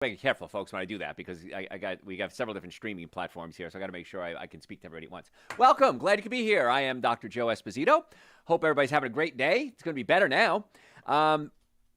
Be careful, folks, when I do that because we got several different streaming platforms here, so I got to make sure I can speak to everybody at once. Welcome, glad you could be here. I am Dr. Joe Esposito. Hope everybody's having a great day. It's going to be better now.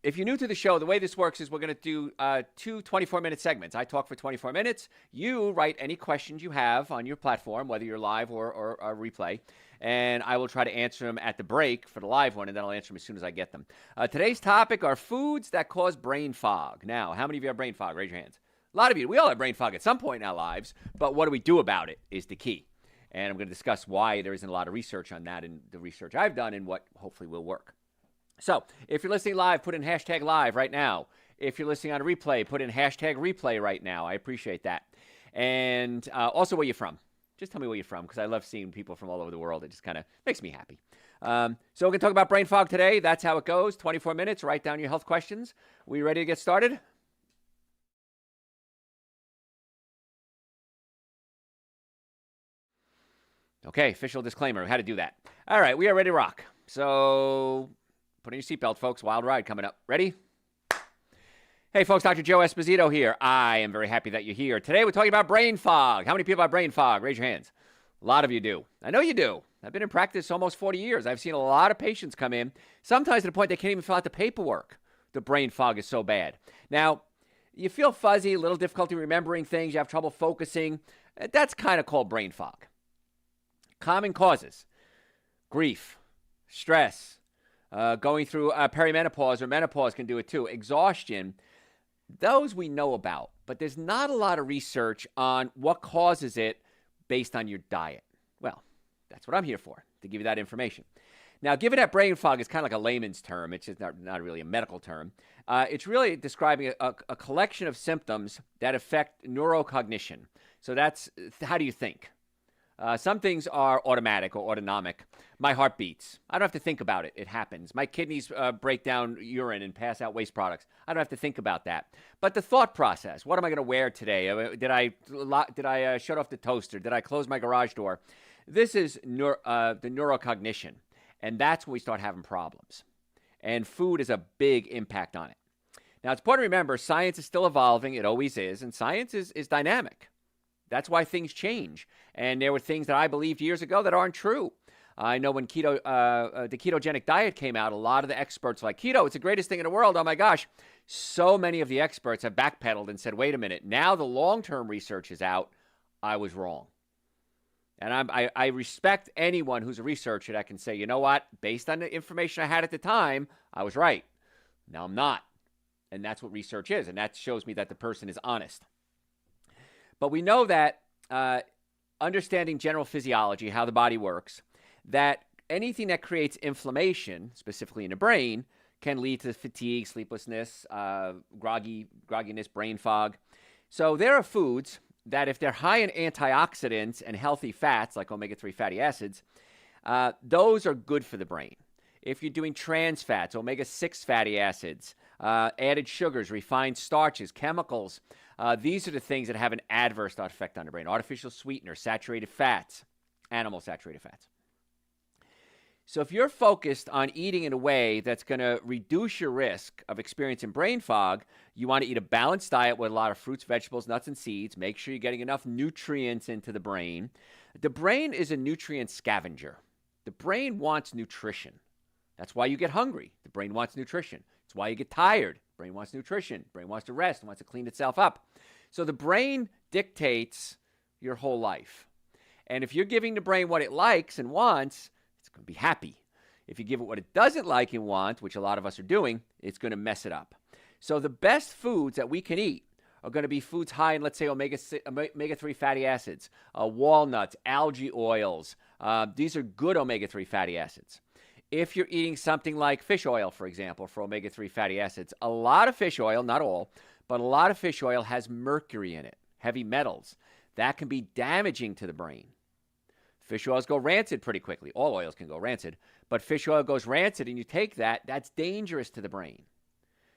If you're new to the show, the way this works is we're going to do two 24-minute segments. I talk for 24 minutes. You write any questions you have on your platform, whether you're live or a replay, and I will try to answer them at the break for the live one, and then I'll answer them as soon as I get them. Today's topic are foods that cause brain fog. Now, how many of you have brain fog? Raise your hands. A lot of you. We all have brain fog at some point in our lives, but what do we do about it is the key. And I'm going to discuss why there isn't a lot of research on that and the research I've done and what hopefully will work. So if you're listening live, put in hashtag live right now. If you're listening on a replay, put in hashtag replay right now. I appreciate that. And also where you're from. Just tell me where you're from because I love seeing people from all over the world. It just kind of makes me happy. So we're going to talk about brain fog today. That's how it goes. 24 minutes. Write down your health questions. We ready to get started? Okay, official disclaimer. How to do that. All right, we are ready to rock. So put in your seatbelt, folks. Wild ride coming up. Ready? Hey, folks, Dr. Joe Esposito here. I am very happy that you're here. Today, we're talking about brain fog. How many people have brain fog? Raise your hands. A lot of you do. I know you do. I've been in practice almost 40 years. I've seen a lot of patients come in, sometimes to the point they can't even fill out the paperwork. The brain fog is so bad. Now, you feel fuzzy, a little difficulty remembering things, you have trouble focusing. That's kind of called brain fog. Common causes: grief, stress, going through perimenopause or menopause can do it too, exhaustion. Those we know about, but there's not a lot of research on what causes it based on your diet. Well, that's what I'm here for, to give you that information. Now, given that brain fog is kind of like a layman's term, it's just not really a medical term, it's really describing a collection of symptoms that affect neurocognition. So that's how do you think? Some things are automatic or autonomic. My heart beats. I don't have to think about it. It happens. My kidneys break down urine and pass out waste products. I don't have to think about that. But the thought process, what am I going to wear today? Did I shut off the toaster? Did I close my garage door? This is the neurocognition. And that's when we start having problems. And food is a big impact on it. Now, it's important to remember, science is still evolving. It always is. And science is dynamic. That's why things change. And there were things that I believed years ago that aren't true. I know when the ketogenic diet came out, a lot of the experts were like, keto, it's the greatest thing in the world. Oh my gosh. So many of the experts have backpedaled and said, wait a minute, now the long-term research is out. I was wrong. And I respect anyone who's a researcher that can say, you know what, based on the information I had at the time, I was right. Now I'm not. And that's what research is. And that shows me that the person is honest. But we know that understanding general physiology, how the body works, that anything that creates inflammation, specifically in the brain, can lead to fatigue, sleeplessness, grogginess, brain fog. So there are foods that if they're high in antioxidants and healthy fats, like omega-3 fatty acids, those are good for the brain. If you're doing trans fats, omega-6 fatty acids, added sugars, refined starches, chemicals, these are the things that have an adverse effect on the brain. Artificial sweeteners, saturated fats, animal saturated fats. So if you're focused on eating in a way that's going to reduce your risk of experiencing brain fog, you want to eat a balanced diet with a lot of fruits, vegetables, nuts, and seeds. Make sure you're getting enough nutrients into the brain. The brain is a nutrient scavenger. The brain wants nutrition. That's why you get hungry. The brain wants nutrition. It's why you get tired. The brain wants nutrition. The brain wants to rest, wants to clean itself up. So the brain dictates your whole life. And if you're giving the brain what it likes and wants, it's going to be happy. If you give it what it doesn't like and want, which a lot of us are doing, it's going to mess it up. So the best foods that we can eat are going to be foods high in, let's say, omega-3 fatty acids, walnuts, algae oils. These are good omega-3 fatty acids. If you're eating something like fish oil, for example, for omega-3 fatty acids, a lot of fish oil, not all, but a lot of fish oil has mercury in it, heavy metals. That can be damaging to the brain. Fish oils go rancid pretty quickly. All oils can go rancid, but fish oil goes rancid and you take that, that's dangerous to the brain.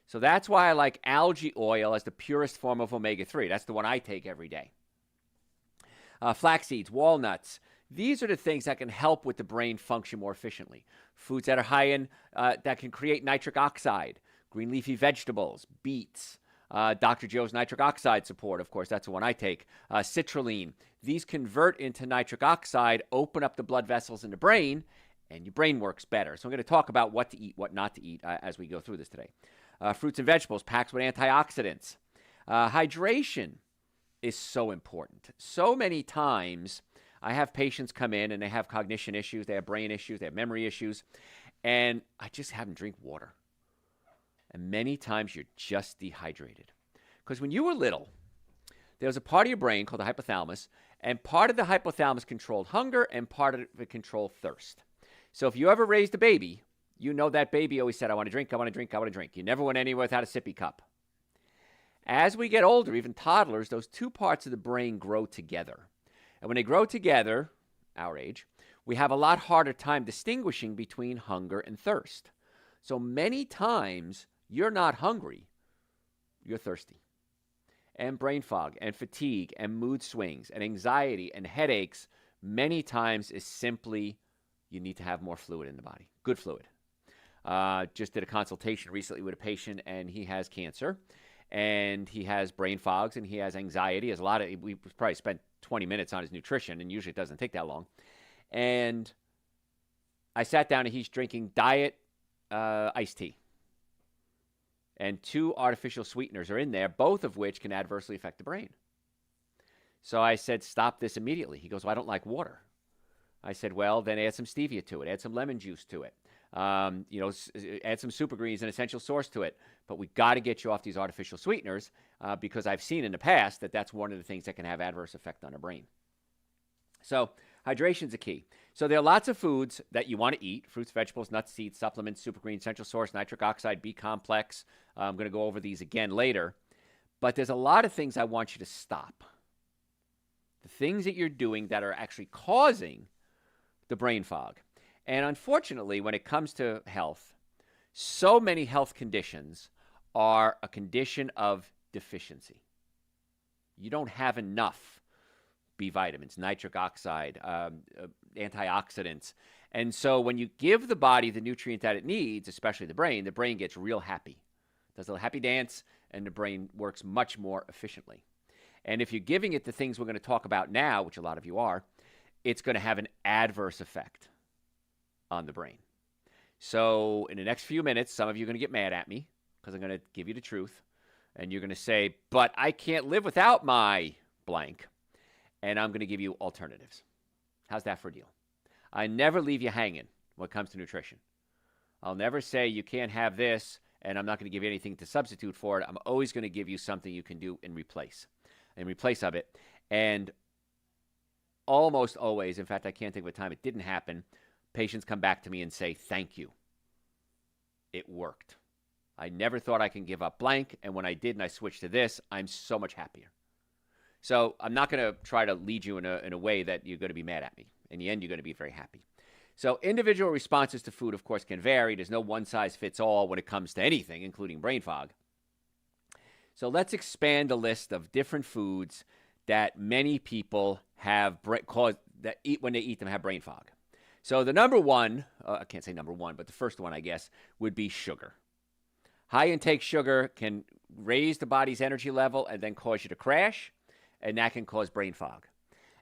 So that's why I like algae oil as the purest form of omega-3. That's the one I take every day. Flax seeds, walnuts. These are the things that can help with the brain function more efficiently. Foods that are high in, that can create nitric oxide, green leafy vegetables, beets, Dr. Joe's nitric oxide support, of course, that's the one I take. Citrulline. These convert into nitric oxide, open up the blood vessels in the brain, and your brain works better. So I'm going to talk about what to eat, what not to eat as we go through this today. Fruits and vegetables packed with antioxidants. Hydration is so important. So many times I have patients come in and they have cognition issues, they have brain issues, they have memory issues, and I just have them drink water. And many times you're just dehydrated. Because when you were little, there was a part of your brain called the hypothalamus, and part of the hypothalamus controlled hunger and part of it controlled thirst. So if you ever raised a baby, you know that baby always said, I want to drink, I want to drink, I want to drink. You never went anywhere without a sippy cup. As we get older, even toddlers, those two parts of the brain grow together. And when they grow together, our age, we have a lot harder time distinguishing between hunger and thirst. So many times, you're not hungry, you're thirsty. And brain fog, and fatigue, and mood swings, and anxiety, and headaches, many times is simply you need to have more fluid in the body, good fluid. Just did a consultation recently with a patient, and he has cancer. And he has brain fogs, and he has anxiety. He has we probably spent 20 minutes on his nutrition, and usually it doesn't take that long. And I sat down, and he's drinking diet iced tea. And 2 artificial sweeteners are in there, both of which can adversely affect the brain. So I said, stop this immediately. He goes, well, I don't like water. I said, well, then add some stevia to it. Add some lemon juice to it. Add some super greens and essential source to it. But we got to get you off these artificial sweeteners because I've seen in the past that that's one of the things that can have adverse effect on the brain. So hydration is a key. So there are lots of foods that you want to eat: fruits, vegetables, nuts, seeds, supplements, super greens, essential source, nitric oxide, B complex. I'm going to go over these again later. But there's a lot of things I want you to stop. The things that you're doing that are actually causing the brain fog. And unfortunately, when it comes to health, so many health conditions are a condition of deficiency. You don't have enough B vitamins, nitric oxide, antioxidants. And so when you give the body the nutrient that it needs, especially the brain gets real happy. Does a little happy dance, and the brain works much more efficiently. And if you're giving it the things we're going to talk about now, which a lot of you are, it's going to have an adverse effect on the brain. So in the next few minutes, some of you are going to get mad at me because I'm going to give you the truth. And you're going to say, but I can't live without my blank. And I'm going to give you alternatives. How's that for a deal? I never leave you hanging when it comes to nutrition. I'll never say you can't have this, and I'm not going to give you anything to substitute for it. I'm always going to give you something you can do in replace of it. And almost always, in fact, I can't think of a time it didn't happen, patients come back to me and say, thank you. It worked. I never thought I can give up blank, and when I did and I switched to this, I'm so much happier. So I'm not going to try to lead you in a way that you're going to be mad at me. In the end, you're going to be very happy. So individual responses to food, of course, can vary. There's no one-size-fits-all when it comes to anything, including brain fog. So let's expand the list of different foods that many people have when they eat them have brain fog. So the number one, I can't say number one, but the first one, I guess, would be sugar. High intake sugar can raise the body's energy level and then cause you to crash, and that can cause brain fog.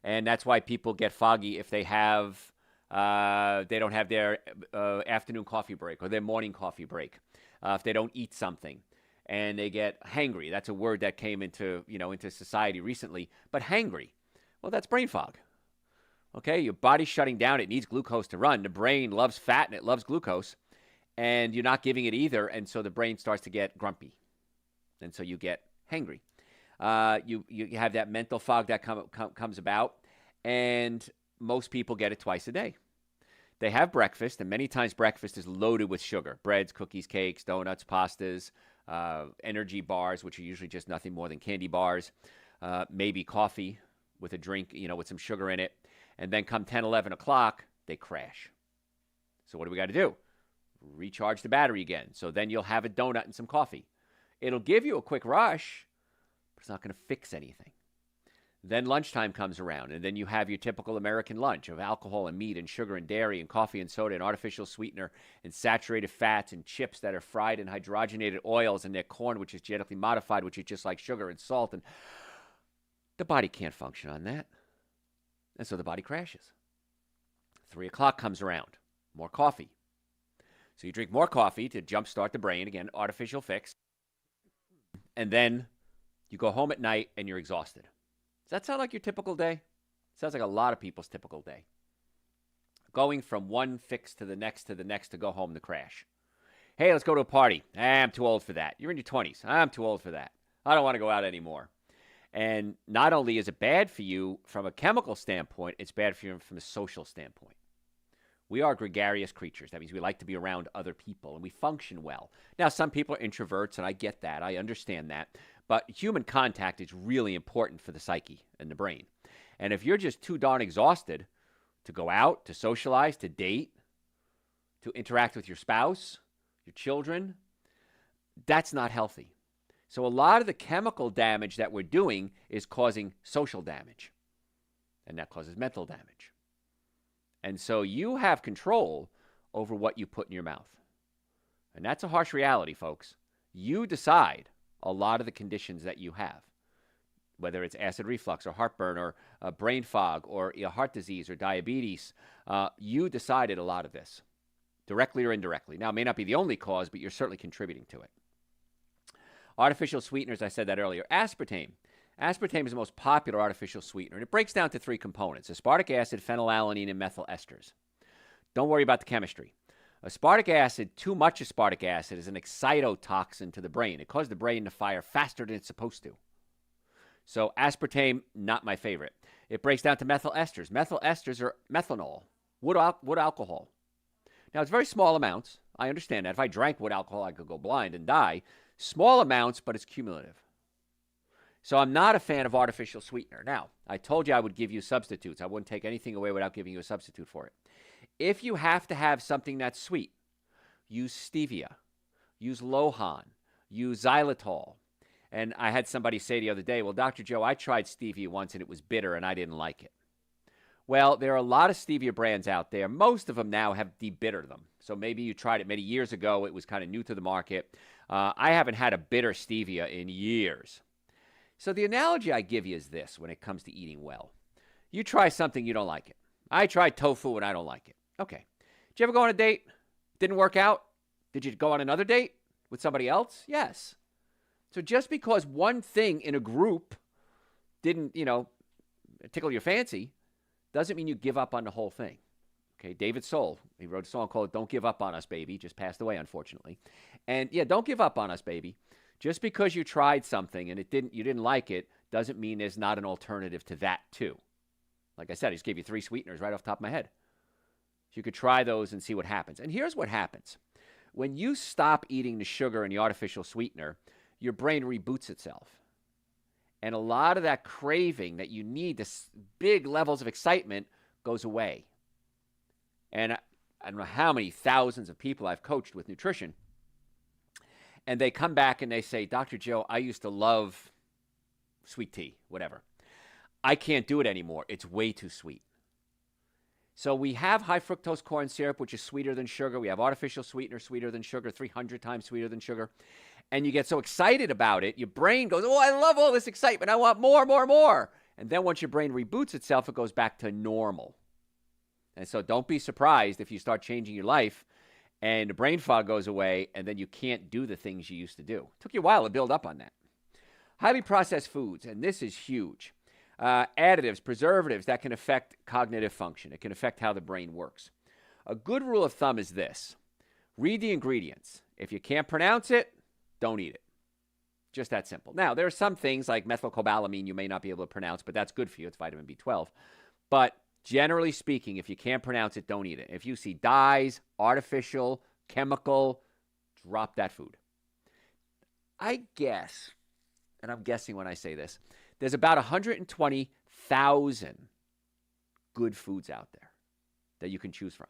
And that's why people get foggy if they don't have their afternoon coffee break or their morning coffee break, if they don't eat something, and they get hangry. That's a word that came into society recently. But hangry, well, that's brain fog. Okay, your body's shutting down. It needs glucose to run. The brain loves fat and it loves glucose, and you're not giving it either, and so the brain starts to get grumpy, and so you get hangry. You have that mental fog that comes about, and most people get it twice a day. They have breakfast, and many times breakfast is loaded with sugar: breads, cookies, cakes, donuts, pastas, energy bars, which are usually just nothing more than candy bars, maybe coffee with a drink, with some sugar in it. And then come 10, 11 o'clock, they crash. So what do we got to do? Recharge the battery again. So then you'll have a donut and some coffee. It'll give you a quick rush, but it's not going to fix anything. Then lunchtime comes around, and then you have your typical American lunch of alcohol and meat and sugar and dairy and coffee and soda and artificial sweetener and saturated fats and chips that are fried in hydrogenated oils and their corn, which is genetically modified, which is just like sugar and salt. And the body can't function on that. And so the body crashes. 3 o'clock comes around, more coffee. So you drink more coffee to jumpstart the brain, again, artificial fix. And then you go home at night and you're exhausted. Does that sound like your typical day? Sounds like a lot of people's typical day. Going from one fix to the next to go home to crash. Hey, let's go to a party. I'm too old for that. You're in your 20s. I'm too old for that. I don't want to go out anymore. And not only is it bad for you from a chemical standpoint, it's bad for you from a social standpoint. We are gregarious creatures. That means we like to be around other people, and we function well. Now, some people are introverts, and I get that. I understand that. But human contact is really important for the psyche and the brain. And if you're just too darn exhausted to go out, to socialize, to date, to interact with your spouse, your children, that's not healthy. So a lot of the chemical damage that we're doing is causing social damage, and that causes mental damage. And so you have control over what you put in your mouth. And that's a harsh reality, folks. You decide a lot of the conditions that you have, whether it's acid reflux or heartburn or brain fog or heart disease or diabetes. You decided a lot of this, directly or indirectly. Now, it may not be the only cause, but you're certainly contributing to it. Artificial sweeteners, I said that earlier. Aspartame. Aspartame is the most popular artificial sweetener, and it breaks down to 3 components: aspartic acid, phenylalanine, and methyl esters. Don't worry about the chemistry. Aspartic acid, too much aspartic acid, is an excitotoxin to the brain. It causes the brain to fire faster than it's supposed to. So aspartame, not my favorite. It breaks down to methyl esters. Methyl esters are methanol, wood alcohol. Now, it's very small amounts. I understand that. If I drank wood alcohol, I could go blind and die. Small amounts, but it's cumulative. So I'm not a fan of artificial sweetener. Now, I told you I would give you substitutes. I wouldn't take anything away without giving you a substitute for it. If you have to have something that's sweet, use stevia, use Lohan, use xylitol. And I had somebody say the other day, well, Dr. Joe, I tried stevia once and it was bitter and I didn't like it. Well, there are a lot of stevia brands out there. Most of them now have debittered them. So maybe you tried it many years ago. It was kind of new to the market. I haven't had a bitter stevia in years. So the analogy I give you is this when it comes to eating well. You try something, you don't like it. I tried tofu and I don't like it. Okay. Did you ever go on a date? Didn't work out? Did you go on another date with somebody else? Yes. So just because one thing in a group didn't, tickle your fancy, doesn't mean you give up on the whole thing. Okay, David Soul, he wrote a song called Don't Give Up on Us, Baby. Just passed away, unfortunately. And yeah, don't give up on us, baby. Just because you tried something and you didn't like it doesn't mean there's not an alternative to that too. Like I said, I just gave you 3 sweeteners right off the top of my head. So you could try those and see what happens. And here's what happens. When you stop eating the sugar and the artificial sweetener, your brain reboots itself. And a lot of that craving that you need, this big levels of excitement, goes away. And I don't know how many thousands of people I've coached with nutrition. And they come back and they say, Dr. Joe, I used to love sweet tea, whatever. I can't do it anymore. It's way too sweet. So we have high fructose corn syrup, which is sweeter than sugar. We have artificial sweetener, sweeter than sugar, 300 times sweeter than sugar. And you get so excited about it, your brain goes, oh, I love all this excitement. I want more, more, more. And then once your brain reboots itself, it goes back to normal. And so don't be surprised if you start changing your life and the brain fog goes away and then you can't do the things you used to do. It took you a while to build up on that. Highly processed foods, and this is huge. Additives, preservatives that can affect cognitive function. It can affect how the brain works. A good rule of thumb is this. Read the ingredients. If you can't pronounce it, don't eat it. Just that simple. Now, there are some things like methylcobalamin you may not be able to pronounce, but that's good for you. It's vitamin B12. But generally speaking, if you can't pronounce it, don't eat it. If you see dyes, artificial, chemical, drop that food. I guess, and I'm guessing when I say this, there's about 120,000 good foods out there that you can choose from.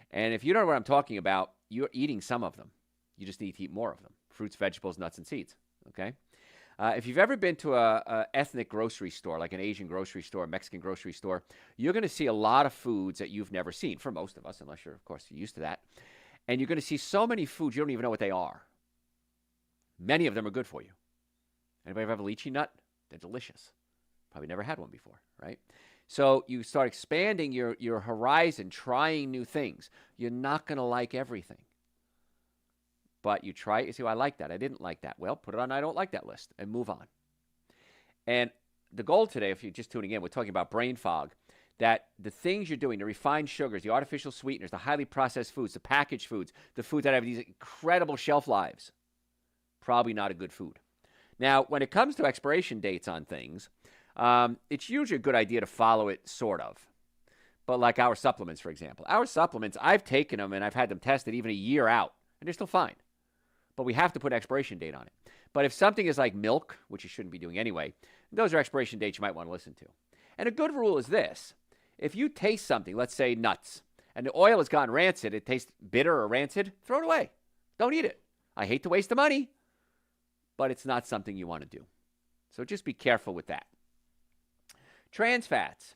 And if you don't know what I'm talking about, you're eating some of them. You just need to eat more of them. Fruits, vegetables, nuts, and seeds. Okay? If you've ever been to a ethnic grocery store, like an Asian grocery store, Mexican grocery store, you're going to see a lot of foods that you've never seen, for most of us, unless you're, of course, used to that. And you're going to see so many foods you don't even know what they are. Many of them are good for you. Anybody ever have a lychee nut? They're delicious. Probably never had one before, right? So you start expanding your horizon, trying new things. You're not going to like everything. But you try it, you say, well, I like that. I didn't like that. Well, put it on I don't like that list and move on. And the goal today, if you're just tuning in, we're talking about brain fog, that the things you're doing, the refined sugars, the artificial sweeteners, the highly processed foods, the packaged foods, the foods that have these incredible shelf lives, probably not a good food. Now, when it comes to expiration dates on things, it's usually a good idea to follow it, sort of. But like our supplements, for example. Our supplements, I've taken them and I've had them tested even a year out, and they're still fine. But we have to put an expiration date on it. But if something is like milk, which you shouldn't be doing anyway, those are expiration dates you might want to listen to. And a good rule is this. If you taste something, let's say nuts, and the oil has gone rancid, it tastes bitter or rancid, throw it away. Don't eat it. I hate to waste the money, but it's not something you want to do. So just be careful with that. Trans fats.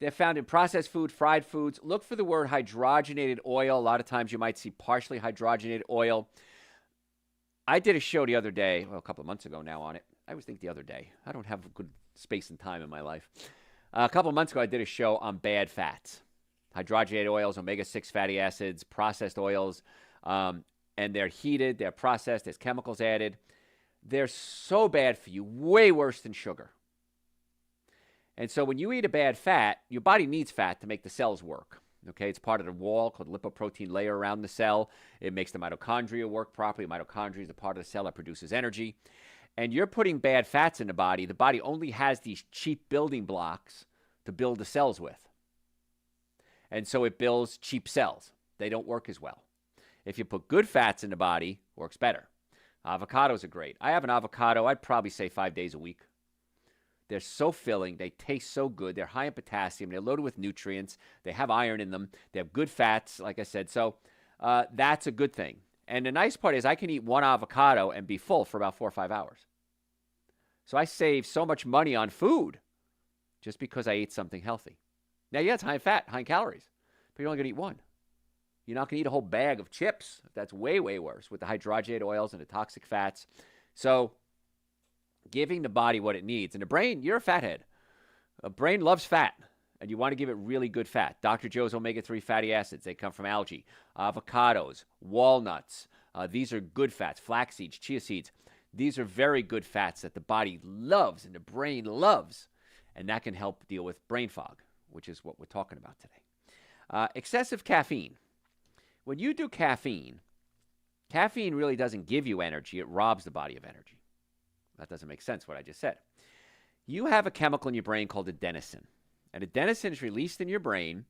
They're found in processed food, fried foods. Look for the word hydrogenated oil. A lot of times you might see partially hydrogenated oil. I did a show the other day, well, a couple of months ago now on it. I always think the other day. I don't have a good space and time in my life. A couple of months ago, I did a show on bad fats. Hydrogenated oils, omega-6 fatty acids, processed oils, and they're heated, they're processed, there's chemicals added. They're so bad for you, way worse than sugar. And so when you eat a bad fat, your body needs fat to make the cells work. Okay, it's part of the wall called lipoprotein layer around the cell. It makes the mitochondria work properly. Mitochondria is the part of the cell that produces energy. And you're putting bad fats in the body only has these cheap building blocks to build the cells with. And so it builds cheap cells. They don't work as well. If you put good fats in the body, it works better. Avocados are great. I have an avocado, I'd probably say 5 days a week. They're so filling. They taste so good. They're high in potassium. They're loaded with nutrients. They have iron in them. They have good fats, like I said. So that's a good thing. And the nice part is I can eat one avocado and be full for about 4 or 5 hours. So I save so much money on food just because I ate something healthy. Now, yeah, it's high in fat, high in calories, but you're only going to eat one. You're not going to eat a whole bag of chips. That's way, way worse with the hydrogenated oils and the toxic fats. So giving the body what it needs. And the brain, you're a fathead. A brain loves fat, and you want to give it really good fat. Dr. Joe's omega-3 fatty acids, they come from algae, avocados, walnuts. These are good fats, flax seeds, chia seeds. These are very good fats that the body loves and the brain loves, and that can help deal with brain fog, which is what we're talking about today. Excessive caffeine. When you do caffeine really doesn't give you energy. It robs the body of energy. That doesn't make sense, what I just said. You have a chemical in your brain called adenosine. And adenosine is released in your brain,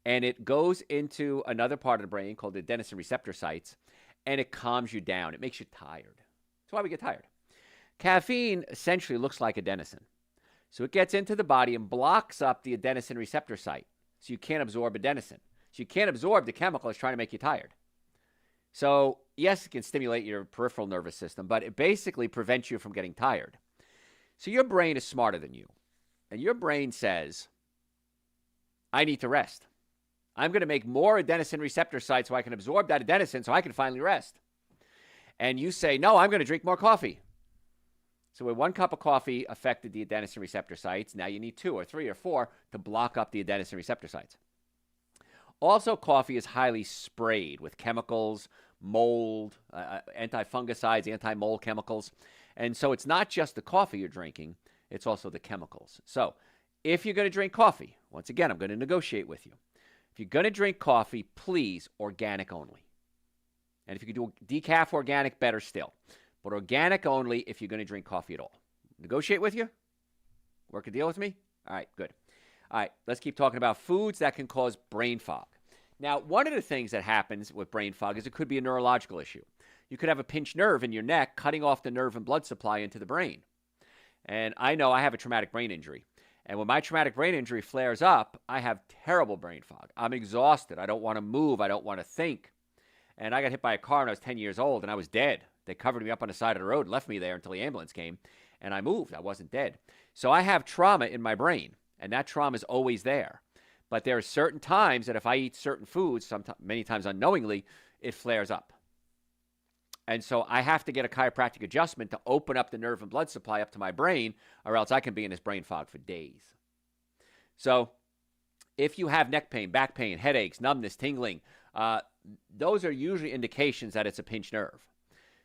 and it goes into another part of the brain called the adenosine receptor sites, and it calms you down. It makes you tired. That's why we get tired. Caffeine essentially looks like adenosine. So it gets into the body and blocks up the adenosine receptor site, so you can't absorb adenosine. So you can't absorb the chemical that's trying to make you tired. So, yes, it can stimulate your peripheral nervous system, but it basically prevents you from getting tired. So your brain is smarter than you. And your brain says, I need to rest. I'm going to make more adenosine receptor sites so I can absorb that adenosine so I can finally rest. And you say, no, I'm going to drink more coffee. So when 1 cup of coffee affected the adenosine receptor sites, now you need 2 or 3 or 4 to block up the adenosine receptor sites. Also, coffee is highly sprayed with chemicals, mold, anti-fungicides, anti-mold chemicals. And so it's not just the coffee you're drinking, it's also the chemicals. So if you're going to drink coffee, once again, I'm going to negotiate with you. If you're going to drink coffee, please, organic only. And if you could do decaf organic, better still. But organic only if you're going to drink coffee at all. Negotiate with you? Work a deal with me? All right, good. All right, let's keep talking about foods that can cause brain fog. Now, one of the things that happens with brain fog is it could be a neurological issue. You could have a pinched nerve in your neck, cutting off the nerve and blood supply into the brain. And I know I have a traumatic brain injury. And when my traumatic brain injury flares up, I have terrible brain fog. I'm exhausted. I don't want to move. I don't want to think. And I got hit by a car when I was 10 years old, and I was dead They covered me up on the side of the road and left me there until the ambulance came, and I moved. I wasn't dead. So I have trauma in my brain, and that trauma is always there. But there are certain times that if I eat certain foods, many times unknowingly, it flares up. And so I have to get a chiropractic adjustment to open up the nerve and blood supply up to my brain, or else I can be in this brain fog for days. So if you have neck pain, back pain, headaches, numbness, tingling, those are usually indications that it's a pinched nerve.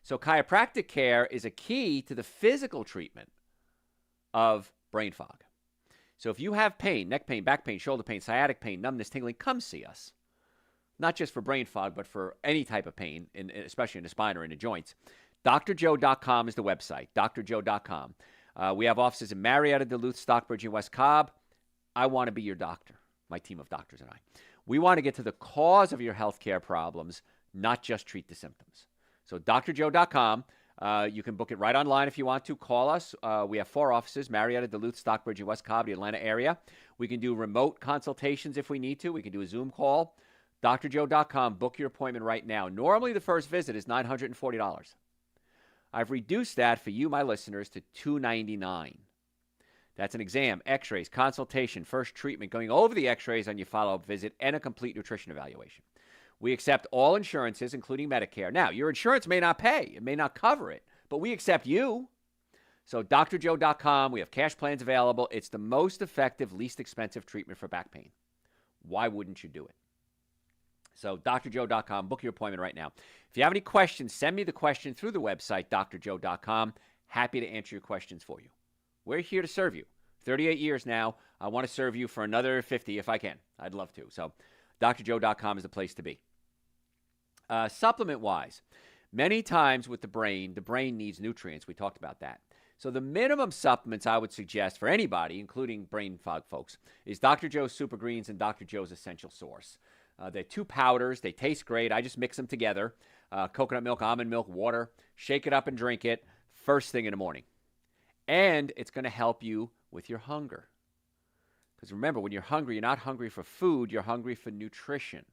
So chiropractic care is a key to the physical treatment of brain fog. So if you have pain, neck pain, back pain, shoulder pain, sciatic pain, numbness, tingling, come see us. Not just for brain fog, but for any type of pain, especially in the spine or in the joints. drjoe.com is the website, drjoe.com. We have offices in Marietta, Duluth, Stockbridge, and West Cobb. I want to be your doctor, my team of doctors and I. We want to get to the cause of your healthcare problems, not just treat the symptoms. So drjoe.com. You can book it right online if you want to. Call us. We have 4 offices, Marietta, Duluth, Stockbridge, and West Cobb, the Atlanta area. We can do remote consultations if we need to. We can do a Zoom call. drjoe.com. Book your appointment right now. Normally, the first visit is $940. I've reduced that for you, my listeners, to $299. That's an exam, x-rays, consultation, first treatment, going over the x-rays on your follow-up visit, and a complete nutrition evaluation. We accept all insurances, including Medicare. Now, your insurance may not pay. It may not cover it, but we accept you. So drjoe.com, we have cash plans available. It's the most effective, least expensive treatment for back pain. Why wouldn't you do it? So drjoe.com, book your appointment right now. If you have any questions, send me the question through the website, drjoe.com. Happy to answer your questions for you. We're here to serve you. 38 years now. I want to serve you for another 50 if I can. I'd love to. So drjoe.com is the place to be. Supplement-wise, many times with the brain needs nutrients. We talked about that. So the minimum supplements I would suggest for anybody, including brain fog folks, is Dr. Joe's Super Greens and Dr. Joe's Essential Source. They're 2 powders. They taste great. I just mix them together. Coconut milk, almond milk, water. Shake it up and drink it first thing in the morning. And it's going to help you with your hunger. Because remember, when you're hungry, you're not hungry for food. You're hungry for nutrition.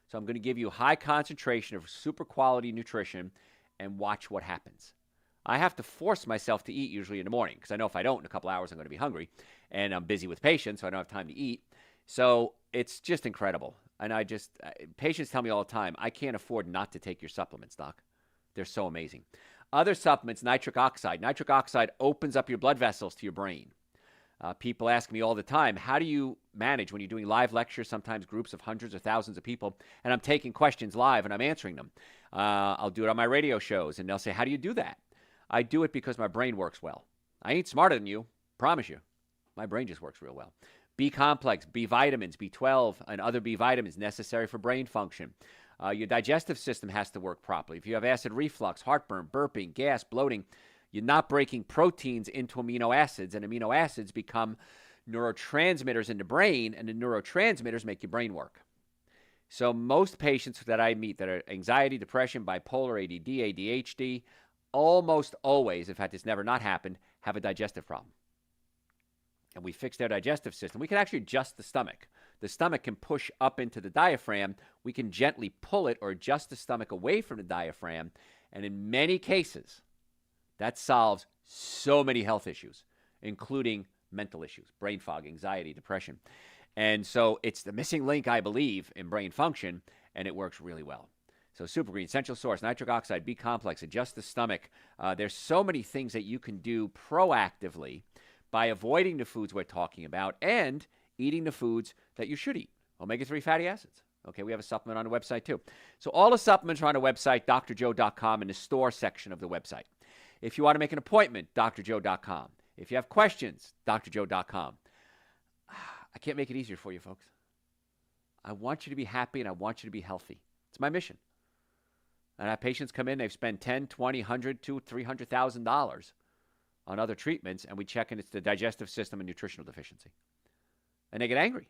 So I'm going to give you high concentration of super quality nutrition and watch what happens. I have to force myself to eat usually in the morning because I know if I don't, in a couple hours, I'm going to be hungry. And I'm busy with patients, so I don't have time to eat. So it's just incredible. And patients tell me all the time, I can't afford not to take your supplements, doc. They're so amazing. Other supplements, nitric oxide. Nitric oxide opens up your blood vessels to your brain. People ask me all the time, how do you manage when you're doing live lectures, sometimes groups of hundreds or thousands of people, and I'm taking questions live and I'm answering them. I'll do it on my radio shows, and they'll say, how do you do that? I do it because my brain works well. I ain't smarter than you, promise you. My brain just works real well. B-complex, B vitamins, B12, and other B vitamins necessary for brain function. Your digestive system has to work properly. If you have acid reflux, heartburn, burping, gas, bloating, you're not breaking proteins into amino acids, and amino acids become neurotransmitters in the brain, and the neurotransmitters make your brain work. So most patients that I meet that are anxiety, depression, bipolar, ADD, ADHD, almost always, in fact, it's never not happened, have a digestive problem. And we fix their digestive system. We can actually adjust the stomach. The stomach can push up into the diaphragm. We can gently pull it or adjust the stomach away from the diaphragm. And in many cases, that solves so many health issues, including mental issues, brain fog, anxiety, depression. And so it's the missing link, I believe, in brain function, and it works really well. So Super Green, Essential Source, nitric oxide, B-complex, adjust the stomach. There's so many things that you can do proactively by avoiding the foods we're talking about and eating the foods that you should eat. Omega-3 fatty acids. Okay, we have a supplement on the website too. So all the supplements are on the website, drjoe.com, in the store section of the website. If you want to make an appointment, drjoe.com. If you have questions, drjoe.com. I can't make it easier for you, folks. I want you to be happy and I want you to be healthy. It's my mission. And I have patients come in, they've spent $10, $20, $100, $200, $300,000 on other treatments, and we check in it's the digestive system and nutritional deficiency. And they get angry.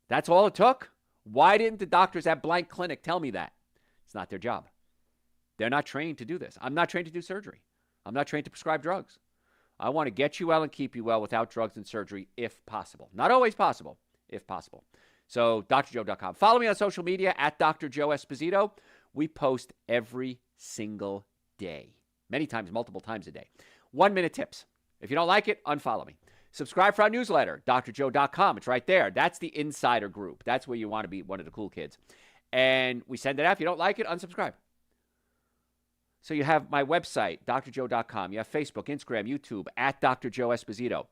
That's all it took? Why didn't the doctors at blank clinic tell me that? It's not their job. They're not trained to do this. I'm not trained to do surgery. I'm not trained to prescribe drugs. I want to get you well and keep you well without drugs and surgery if possible. Not always possible, if possible. So drjoe.com. Follow me on social media at Dr. Joe Esposito. We post every single day, many times, multiple times a day. 1-minute tips. If you don't like it, unfollow me. Subscribe for our newsletter, drjoe.com. It's right there. That's the insider group. That's where you want to be one of the cool kids. And we send it out. If you don't like it, unsubscribe. So you have my website, drjoe.com. You have Facebook, Instagram, YouTube, at Dr. Joe Esposito.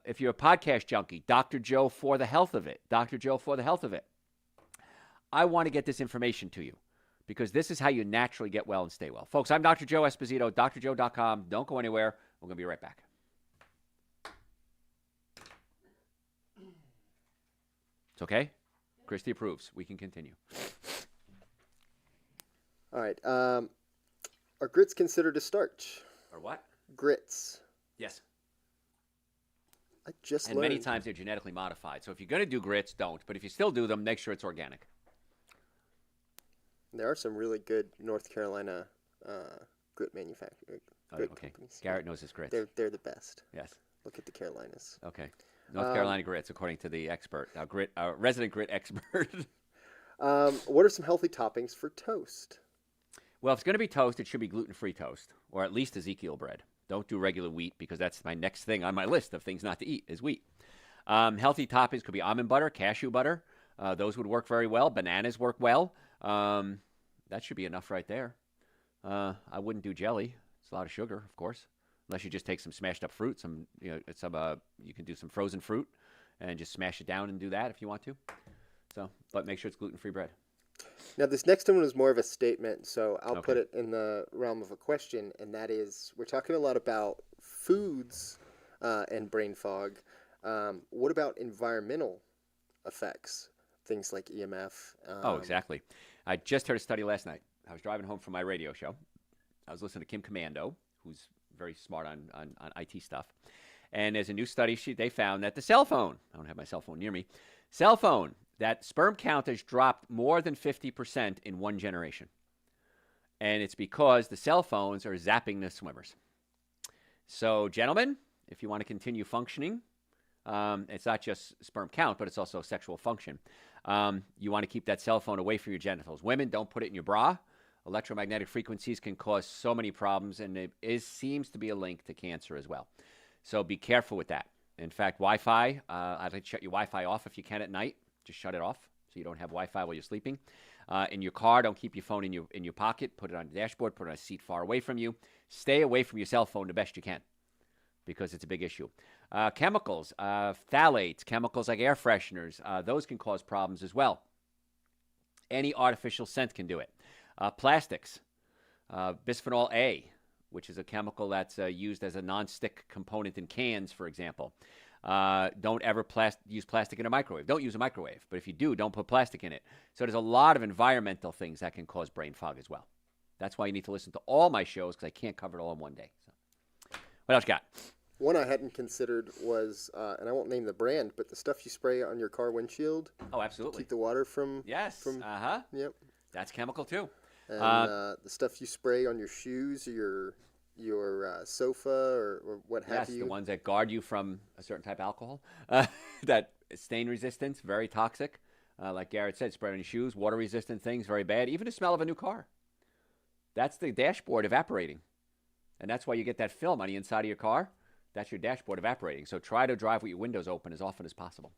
If you're a podcast junkie, Dr. Joe for the health of it. Dr. Joe for the health of it. I want to get this information to you because this is how you naturally get well and stay well. Folks, I'm Dr. Joe Esposito, drjoe.com. Don't go anywhere. We're going to be right back. It's okay? Christy approves. We can continue. All right. Are grits considered a starch? Or what? Grits. Yes. I just And learned. many times they're genetically modified. So if you're going to do grits, don't. But if you still do them, make sure it's organic. There are some really good North Carolina grit manufacturers. Okay. Companies. Garrett knows his grits. They're the best. Yes. Look at the Carolinas. Okay. North Carolina grits, according to the expert, our resident grit expert. What are some healthy toppings for toast? Well, if it's going to be toast, it should be gluten-free toast, or at least Ezekiel bread. Don't do regular wheat because that's my next thing on my list of things not to eat is wheat. Healthy toppings could be almond butter, cashew butter. Those would work very well. Bananas work well. That should be enough right there. I wouldn't do jelly. It's a lot of sugar, of course, unless you just take some smashed up fruit. You can do some frozen fruit and just smash it down and do that if you want to. So, but make sure it's gluten-free bread. Now, this next one was more of a statement, so I'll Okay. put it in the realm of a question, and that is, we're talking a lot about foods and brain fog. What about environmental effects? Things like EMF. Oh, exactly. I just heard a study last night. I was driving home from my radio show. I was listening to Kim Commando, who's very smart on IT stuff. And there's a new study. They found that the cell phone, I don't have my cell phone near me, cell phone, that sperm count has dropped more than 50% in one generation. And it's because the cell phones are zapping the swimmers. So, gentlemen, if you want to continue functioning, it's not just sperm count, but it's also sexual function. You want to keep that cell phone away from your genitals. Women, don't put it in your bra. Electromagnetic frequencies can cause so many problems, and it seems to be a link to cancer as well. So be careful with that. In fact, Wi-Fi, I'd like to shut your Wi-Fi off if you can at night. Just shut it off so you don't have Wi-Fi while you're sleeping. In your car, don't keep your phone in your pocket. Put it on the dashboard. Put it on a seat far away from you. Stay away from your cell phone the best you can because it's a big issue. Chemicals, phthalates, chemicals like air fresheners, those can cause problems as well. Any artificial scent can do it. Plastics, bisphenol A, which is a chemical that's used as a non-stick component in cans, for example. Don't ever use plastic in a microwave. Don't use a microwave. But if you do, don't put plastic in it. So there's a lot of environmental things that can cause brain fog as well. That's why you need to listen to all my shows because I can't cover it all in one day. So, what else you got? One I hadn't considered was, and I won't name the brand, but the stuff you spray on your car windshield. Oh, absolutely. Keep the water from... Yes. From, Yep. That's chemical too. And the stuff you spray on your shoes or your sofa or what have you. Yes, the ones that guard you from a certain type of alcohol. That stain resistance, very toxic. Like Garrett said, spray on your shoes. Water resistant things, very bad. Even the smell of a new car. That's the dashboard evaporating. And that's why you get that film on the inside of your car. That's your dashboard evaporating. So try to drive with your windows open as often as possible.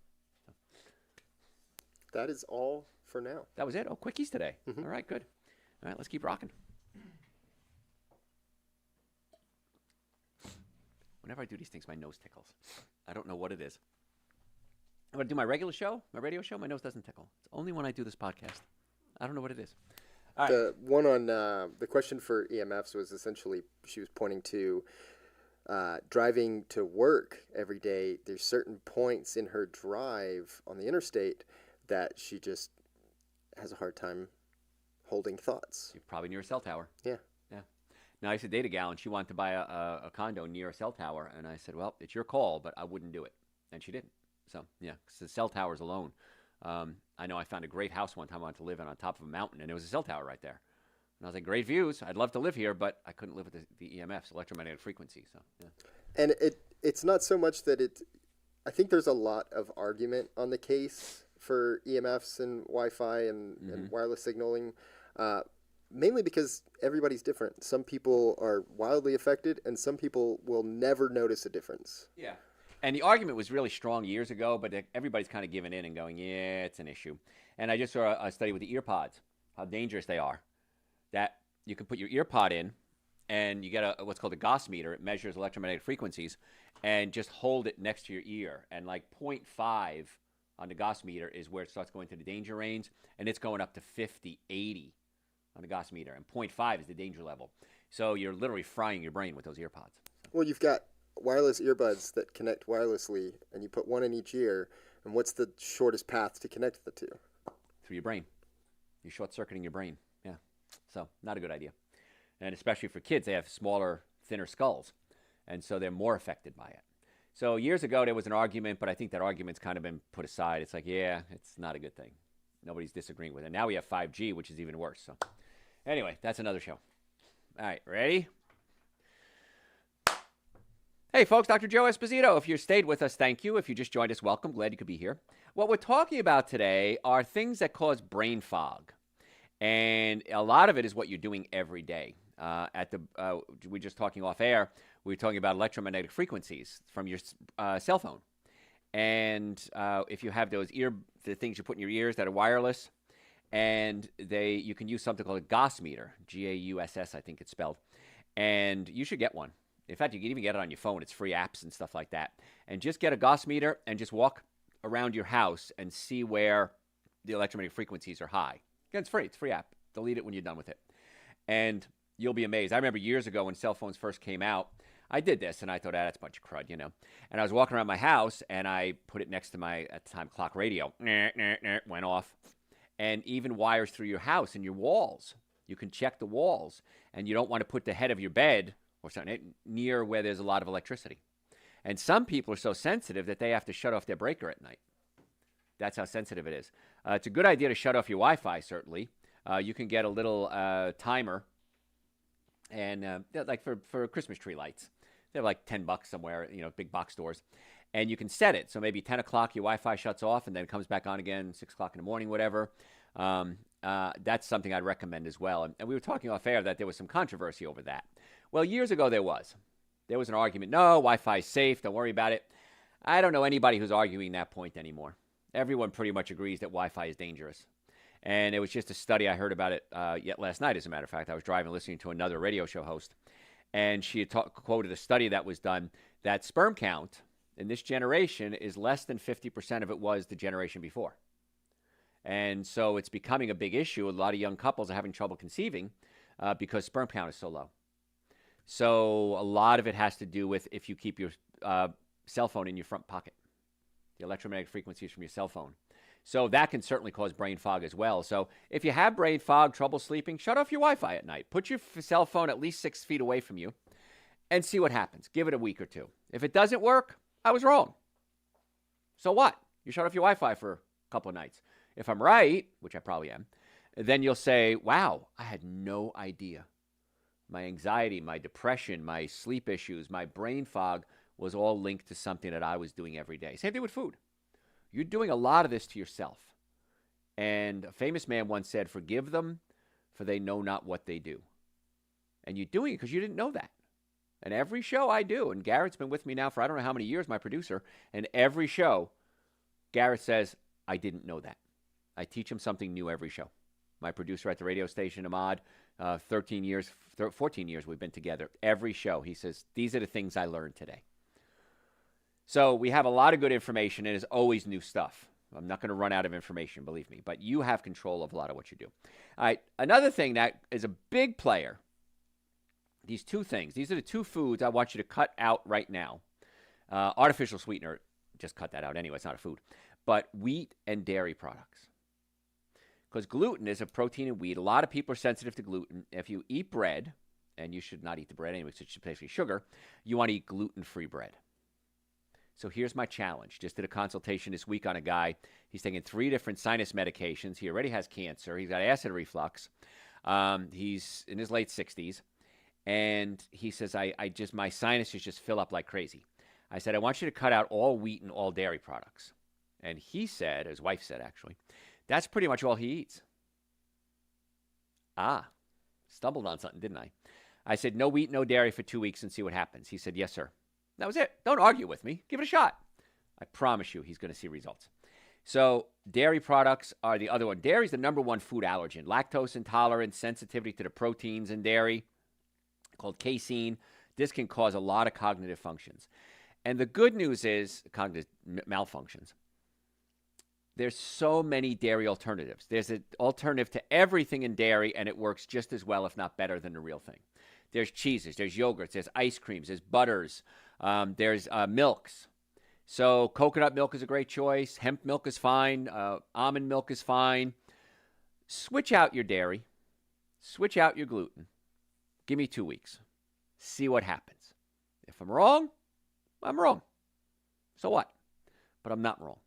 That is all for now. That was it. Oh, quickies today. All right, good. All right, let's keep rocking. Whenever I do these things, my nose tickles. I don't know what it is. When I do my regular show, my radio show, my nose doesn't tickle. It's only when I do this podcast. I don't know what it is. All right. The one on the question for EMFs was essentially she was pointing to driving to work every day. There's certain points in her drive on the interstate that she just has a hard time holding thoughts. You're probably near a cell tower. Yeah. Yeah. Now, I used to date a gal, and she wanted to buy a condo near a cell tower. And I said, well, it's your call, but I wouldn't do it. And she didn't. So, yeah, 'cause the cell towers alone. I know I found a great house one time I wanted to live in on top of a mountain, and there was a cell tower right there. And I was like, great views. I'd love to live here, but I couldn't live with the EMFs, electromagnetic frequency. So, yeah. And it's not so much that I think there's a lot of argument on the case for EMFs and Wi-Fi and wireless signaling. mainly because everybody's different. Some people are wildly affected, and some people will never notice a difference. Yeah. And the argument was really strong years ago, but everybody's kind of giving in and going, yeah, it's an issue. And I just saw a study with the ear pods, how dangerous they are. That you can put your ear pod in, and you get what's called a Gauss meter. It measures electromagnetic frequencies, and just hold it next to your ear. And like zero point 0.5 on the Gauss meter is where it starts going to the danger range, and it's going up to 50, 80 on the Gauss meter. And 0.5 is the danger level. So you're literally frying your brain with those ear pods. Well, you've got wireless earbuds that connect wirelessly, and you put one in each ear. And what's the shortest path to connect the two? Through your brain. You're short-circuiting your brain. Yeah. So not a good idea. And especially for kids, they have smaller, thinner skulls. And so they're more affected by it. So years ago, there was an argument, but I think that argument's kind of been put aside. It's like, yeah, it's not a good thing. Nobody's disagreeing with it. Now we have 5G, which is even worse. So anyway, that's another show. All right, ready? Hey, folks, Dr. Joe Esposito. If you stayed with us, thank you. If you just joined us, welcome. Glad you could be here. What we're talking about today are things that cause brain fog. And a lot of it is what you're doing every day. We're just talking off air. We were talking about electromagnetic frequencies from your cell phone. And if you have the things you put in your ears that are wireless, and you can use something called a Gauss meter, Gauss, I think it's spelled. And you should get one. In fact, you can even get it on your phone. It's free apps and stuff like that. And just get a Gauss meter and just walk around your house and see where the electromagnetic frequencies are high. Again, it's free. It's a free app. Delete it when you're done with it. And you'll be amazed. I remember years ago when cell phones first came out, I did this, and I thought, that's a bunch of crud, And I was walking around my house, and I put it next to my, at the time, clock radio. Went off. And even wires through your house and your walls. You can check the walls. And you don't want to put the head of your bed or something near where there's a lot of electricity. And some people are so sensitive that they have to shut off their breaker at night. That's how sensitive it is. It's a good idea to shut off your Wi-Fi, certainly. You can get a little timer, and like for Christmas tree lights. They're like $10 somewhere, big box stores. And you can set it. So maybe 10 o'clock, your Wi-Fi shuts off, and then it comes back on again, 6 o'clock in the morning, whatever. That's something I'd recommend as well. And we were talking off air that there was some controversy over that. Well, years ago there was. There was an argument. No, Wi-Fi is safe. Don't worry about it. I don't know anybody who's arguing that point anymore. Everyone pretty much agrees that Wi-Fi is dangerous. And it was just a study. I heard about it yet last night, as a matter of fact. I was driving listening to another radio show host. And she had quoted a study that was done that sperm count in this generation is less than 50% of it was the generation before. And so it's becoming a big issue. A lot of young couples are having trouble conceiving because sperm count is so low. So a lot of it has to do with if you keep your cell phone in your front pocket, the electromagnetic frequencies from your cell phone. So that can certainly cause brain fog as well. So if you have brain fog, trouble sleeping, shut off your Wi-Fi at night. Put your cell phone at least 6 feet away from you and see what happens. Give it a week or two. If it doesn't work, I was wrong. So what? You shut off your Wi-Fi for a couple of nights. If I'm right, which I probably am, then you'll say, wow, I had no idea. My anxiety, my depression, my sleep issues, my brain fog was all linked to something that I was doing every day. Same thing with food. You're doing a lot of this to yourself. And a famous man once said, forgive them, for they know not what they do. And you're doing it because you didn't know that. And every show I do, and Garrett's been with me now for I don't know how many years, my producer, and every show, Garrett says, I didn't know that. I teach him something new every show. My producer at the radio station, Ahmad, 14 years we've been together. Every show, he says, these are the things I learned today. So we have a lot of good information, and there's always new stuff. I'm not going to run out of information, believe me, but you have control of a lot of what you do. All right, another thing that is a big player, these two things, these are the two foods I want you to cut out right now. Artificial sweetener, just cut that out anyway, it's not a food. But wheat and dairy products. Because gluten is a protein in wheat. A lot of people are sensitive to gluten. If you eat bread, and you should not eat the bread anyway, so it's basically sugar, you want to eat gluten-free bread. So here's my challenge. Just did a consultation this week on a guy. He's taking 3 different sinus medications. He already has cancer. He's got acid reflux. He's in his late 60s. And he says, my sinuses just fill up like crazy. I said, I want you to cut out all wheat and all dairy products. And he said, his wife said actually, that's pretty much all he eats. Stumbled on something, didn't I? I said, no wheat, no dairy for 2 weeks and see what happens. He said, yes, sir. That was it. Don't argue with me. Give it a shot. I promise you he's going to see results. So dairy products are the other one. Dairy is the number one food allergen. Lactose intolerance, sensitivity to the proteins in dairy, called casein. This can cause a lot of cognitive functions. And the good news is cognitive malfunctions. There's so many dairy alternatives. There's an alternative to everything in dairy, and it works just as well, if not better, than the real thing. There's cheeses, there's yogurts, there's ice creams, there's butters, there's milks. So coconut milk is a great choice. Hemp milk is fine. Almond milk is fine. Switch out your dairy. Switch out your gluten. Give me 2 weeks. See what happens. If I'm wrong, I'm wrong. So what? But I'm not wrong.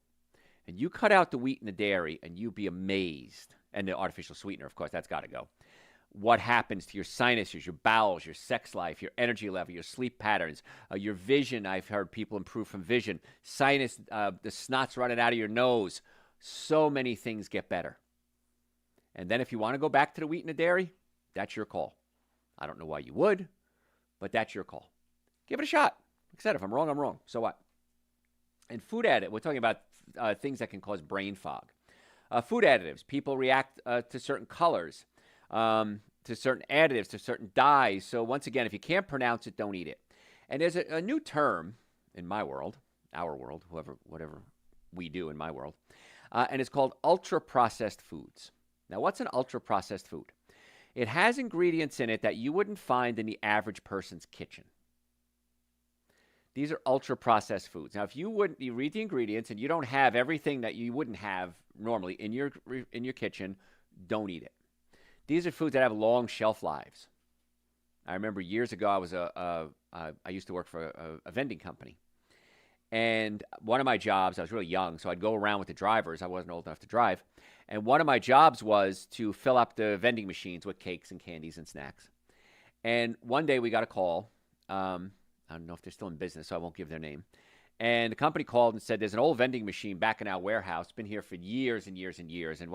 And you cut out the wheat and the dairy, and you'll be amazed. And the artificial sweetener, of course, that's got to go. What happens to your sinuses, your bowels, your sex life, your energy level, your sleep patterns, your vision. I've heard people improve from vision. Sinus, the snot's running out of your nose. So many things get better. And then if you want to go back to the wheat and the dairy, that's your call. I don't know why you would, but that's your call. Give it a shot. Like I said, if I'm wrong, I'm wrong. So what? And food additives, we're talking about things that can cause brain fog. Food additives, people react to certain colors, to certain additives, to certain dyes. So once again, if you can't pronounce it, don't eat it. And there's a new term in my world, our world, whatever we do in my world, and it's called ultra-processed foods. Now, what's an ultra-processed food? It has ingredients in it that you wouldn't find in the average person's kitchen. These are ultra-processed foods. Now, if you read the ingredients and you don't have everything that you wouldn't have normally in your kitchen, don't eat it. These are foods that have long shelf lives. I remember years ago, I used to work for a vending company. And one of my jobs, I was really young, so I'd go around with the drivers. I wasn't old enough to drive. And one of my jobs was to fill up the vending machines with cakes and candies and snacks. And one day we got a call. I don't know if they're still in business, so I won't give their name. And the company called and said, there's an old vending machine back in our warehouse. It's been here for years and years and years. And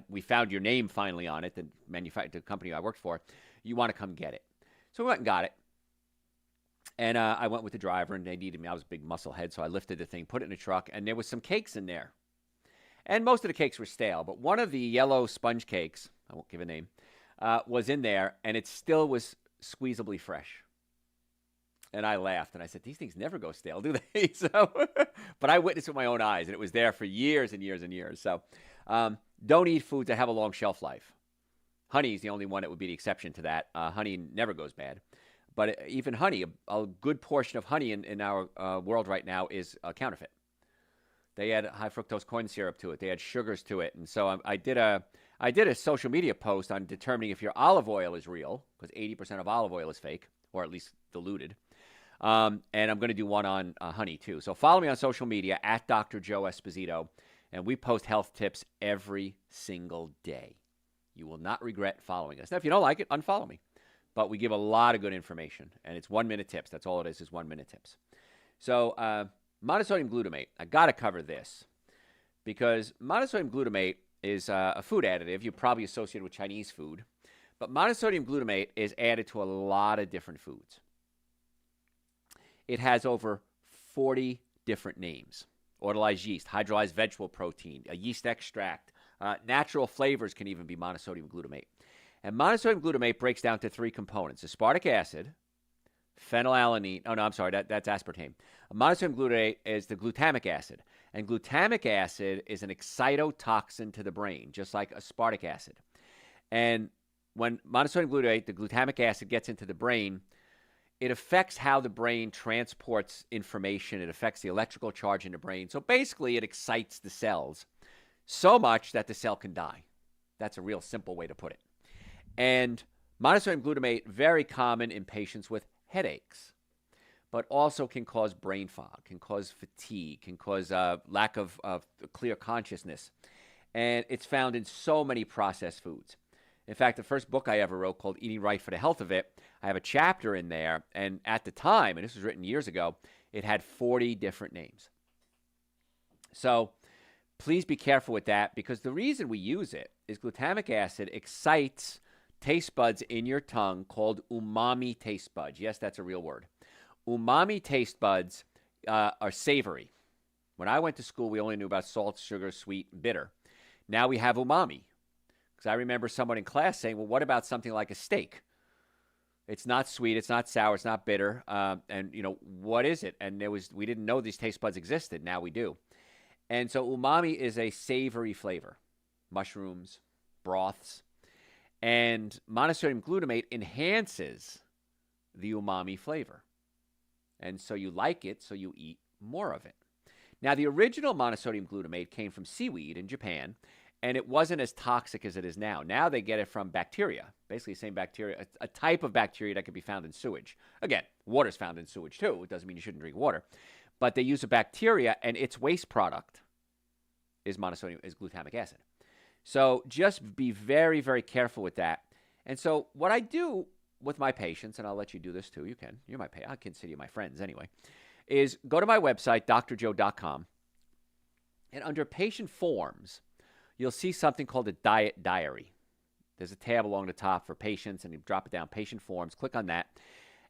we found your name finally on it, the company I worked for. You want to come get it. So we went and got it. And I went with the driver, and they needed me. I was a big muscle head, so I lifted the thing, put it in the truck, and there was some cakes in there. And most of the cakes were stale, but one of the yellow sponge cakes, I won't give a name, was in there, and it still was squeezably fresh. And I laughed, and I said, these things never go stale, do they? But I witnessed it with my own eyes, and it was there for years and years and years. So don't eat foods that have a long shelf life. Honey is the only one that would be the exception to that. Honey never goes bad. But even honey, a good portion of honey in our world right now is counterfeit. They add high fructose corn syrup to it. They add sugars to it. And so I did a social media post on determining if your olive oil is real, because 80% of olive oil is fake, or at least diluted. And I'm going to do one on honey, too. So follow me on social media, at Dr. Joe Esposito, and we post health tips every single day. You will not regret following us. Now, if you don't like it, unfollow me. But we give a lot of good information, and it's 1-minute tips. That's all it is 1-minute tips. So monosodium glutamate, I got to cover this, because monosodium glutamate is a food additive. You probably associate with Chinese food. But monosodium glutamate is added to a lot of different foods. It has over 40 different names. Autolyzed yeast, hydrolyzed vegetable protein, a yeast extract. Natural flavors can even be monosodium glutamate. And monosodium glutamate breaks down to 3 components: aspartic acid, phenylalanine. Oh, no, I'm sorry. That's aspartame. Monosodium glutamate is the glutamic acid. And glutamic acid is an excitotoxin to the brain, just like aspartic acid. And when monosodium glutamate, the glutamic acid, gets into the brain, it affects how the brain transports information. It affects the electrical charge in the brain. So basically, it excites the cells so much that the cell can die. That's a real simple way to put it. And monosodium glutamate, very common in patients with headaches, but also can cause brain fog, can cause fatigue, can cause lack of clear consciousness. And it's found in so many processed foods. In fact, the first book I ever wrote, called Eating Right for the Health of It, I have a chapter in there. And at the time, and this was written years ago, it had 40 different names. So please be careful with that, because the reason we use it is glutamic acid excites taste buds in your tongue called umami taste buds. Yes, that's a real word. Umami taste buds are savory. When I went to school, we only knew about salt, sugar, sweet, and bitter. Now we have umami. Because I remember someone in class saying, well, what about something like a steak? It's not sweet, it's not sour, it's not bitter. And, what is it? And we didn't know these taste buds existed. Now we do. And so umami is a savory flavor. Mushrooms, broths. And monosodium glutamate enhances the umami flavor. And so you like it, so you eat more of it. Now, the original monosodium glutamate came from seaweed in Japan, and it wasn't as toxic as it is now. Now they get it from bacteria, basically the same bacteria, a type of bacteria that can be found in sewage. Again, water's found in sewage too. It doesn't mean you shouldn't drink water. But they use a bacteria, and its waste product is glutamic acid. So just be very, very careful with that. And so what I do with my patients, and I'll let you do this too, you're my patient, I consider you my friends anyway, is go to my website, drjoe.com, and under patient forms, you'll see something called a diet diary. There's a tab along the top for patients, and you drop it down, patient forms, click on that.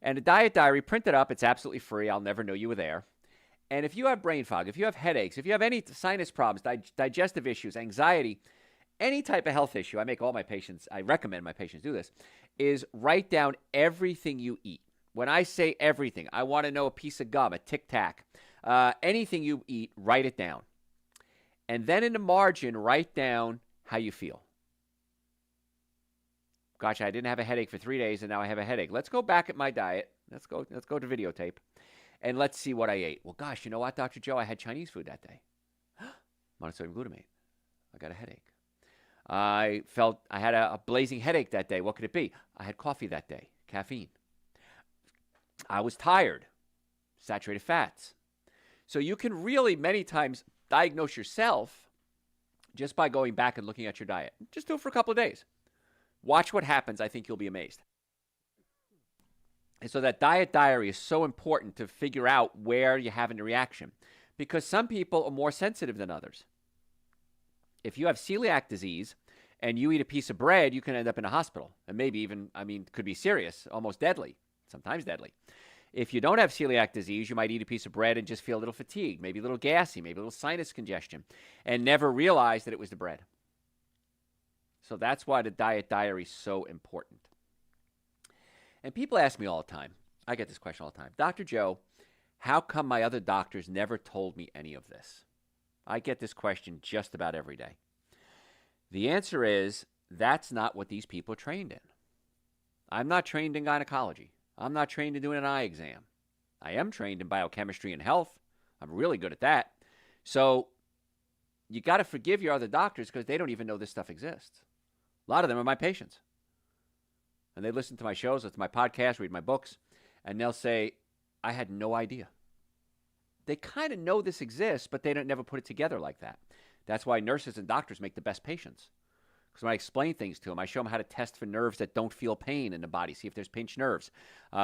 And a diet diary, print it up, it's absolutely free, I'll never know you were there. And if you have brain fog, if you have headaches, if you have any sinus problems, digestive issues, anxiety, any type of health issue, I recommend my patients do this, is write down everything you eat. When I say everything, I want to know a piece of gum, a Tic Tac, anything you eat, write it down. And then in the margin, write down how you feel. Gosh, I didn't have a headache for 3 days, and now I have a headache. Let's go back at my diet. Let's go to videotape, and let's see what I ate. Well, gosh, you know what, Dr. Joe? I had Chinese food that day. Monosodium glutamate. I got a headache. I had a blazing headache that day. What could it be? I had coffee that day, caffeine. I was tired, saturated fats. So you can really many times diagnose yourself just by going back and looking at your diet. Just do it for a couple of days. Watch what happens. I think you'll be amazed. And so that diet diary is so important to figure out where you're having a reaction, because some people are more sensitive than others. If you have celiac disease and you eat a piece of bread, you can end up in a hospital. And maybe even, could be serious, almost deadly, sometimes deadly. If you don't have celiac disease, you might eat a piece of bread and just feel a little fatigued, maybe a little gassy, maybe a little sinus congestion, and never realize that it was the bread. So that's why the diet diary is so important. And people ask me all the time, I get this question all the time, Dr. Joe, how come my other doctors never told me any of this? I get this question just about every day. The answer is, that's not what these people are trained in. I'm not trained in gynecology. I'm not trained in doing an eye exam. I am trained in biochemistry and health. I'm really good at that. So you got to forgive your other doctors because they don't even know this stuff exists. A lot of them are my patients. And they listen to my shows, listen to my podcast, read my books, and they'll say, I had no idea. They kind of know this exists, but they don't never put it together like that. That's why nurses and doctors make the best patients. Because when I explain things to them, I show them how to test for nerves that don't feel pain in the body, see if there's pinched nerves.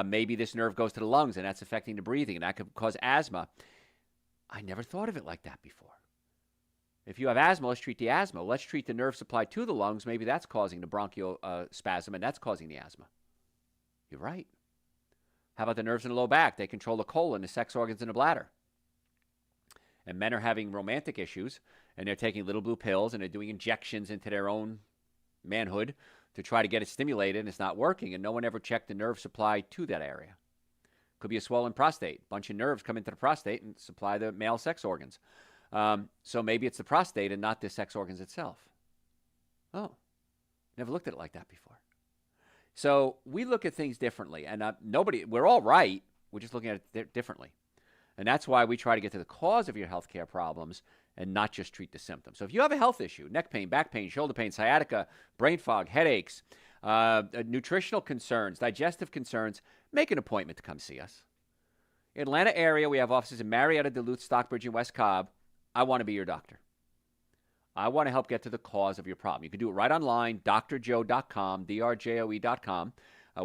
Maybe this nerve goes to the lungs, and that's affecting the breathing, and that could cause asthma. I never thought of it like that before. If you have asthma, let's treat the asthma. Let's treat the nerve supply to the lungs. Maybe that's causing the bronchial spasm, and that's causing the asthma. You're right. How about the nerves in the low back? They control the colon, the sex organs, and the bladder. And men are having romantic issues, and they're taking little blue pills, and they're doing injections into their own manhood to try to get it stimulated, and it's not working, and no one ever checked the nerve supply to that area. Could be a swollen prostate. A bunch of nerves come into the prostate and supply the male sex organs. So maybe it's the prostate and not the sex organs itself. Oh, never looked at it like that before. So we look at things differently, and we're all right. We're just looking at it differently. And that's why we try to get to the cause of your healthcare problems and not just treat the symptoms. So if you have a health issue, neck pain, back pain, shoulder pain, sciatica, brain fog, headaches, nutritional concerns, digestive concerns, make an appointment to come see us. In the Atlanta area, we have offices in Marietta, Duluth, Stockbridge, and West Cobb. I want to be your doctor. I want to help get to the cause of your problem. You can do it right online, drjoe.com, drjoe.com.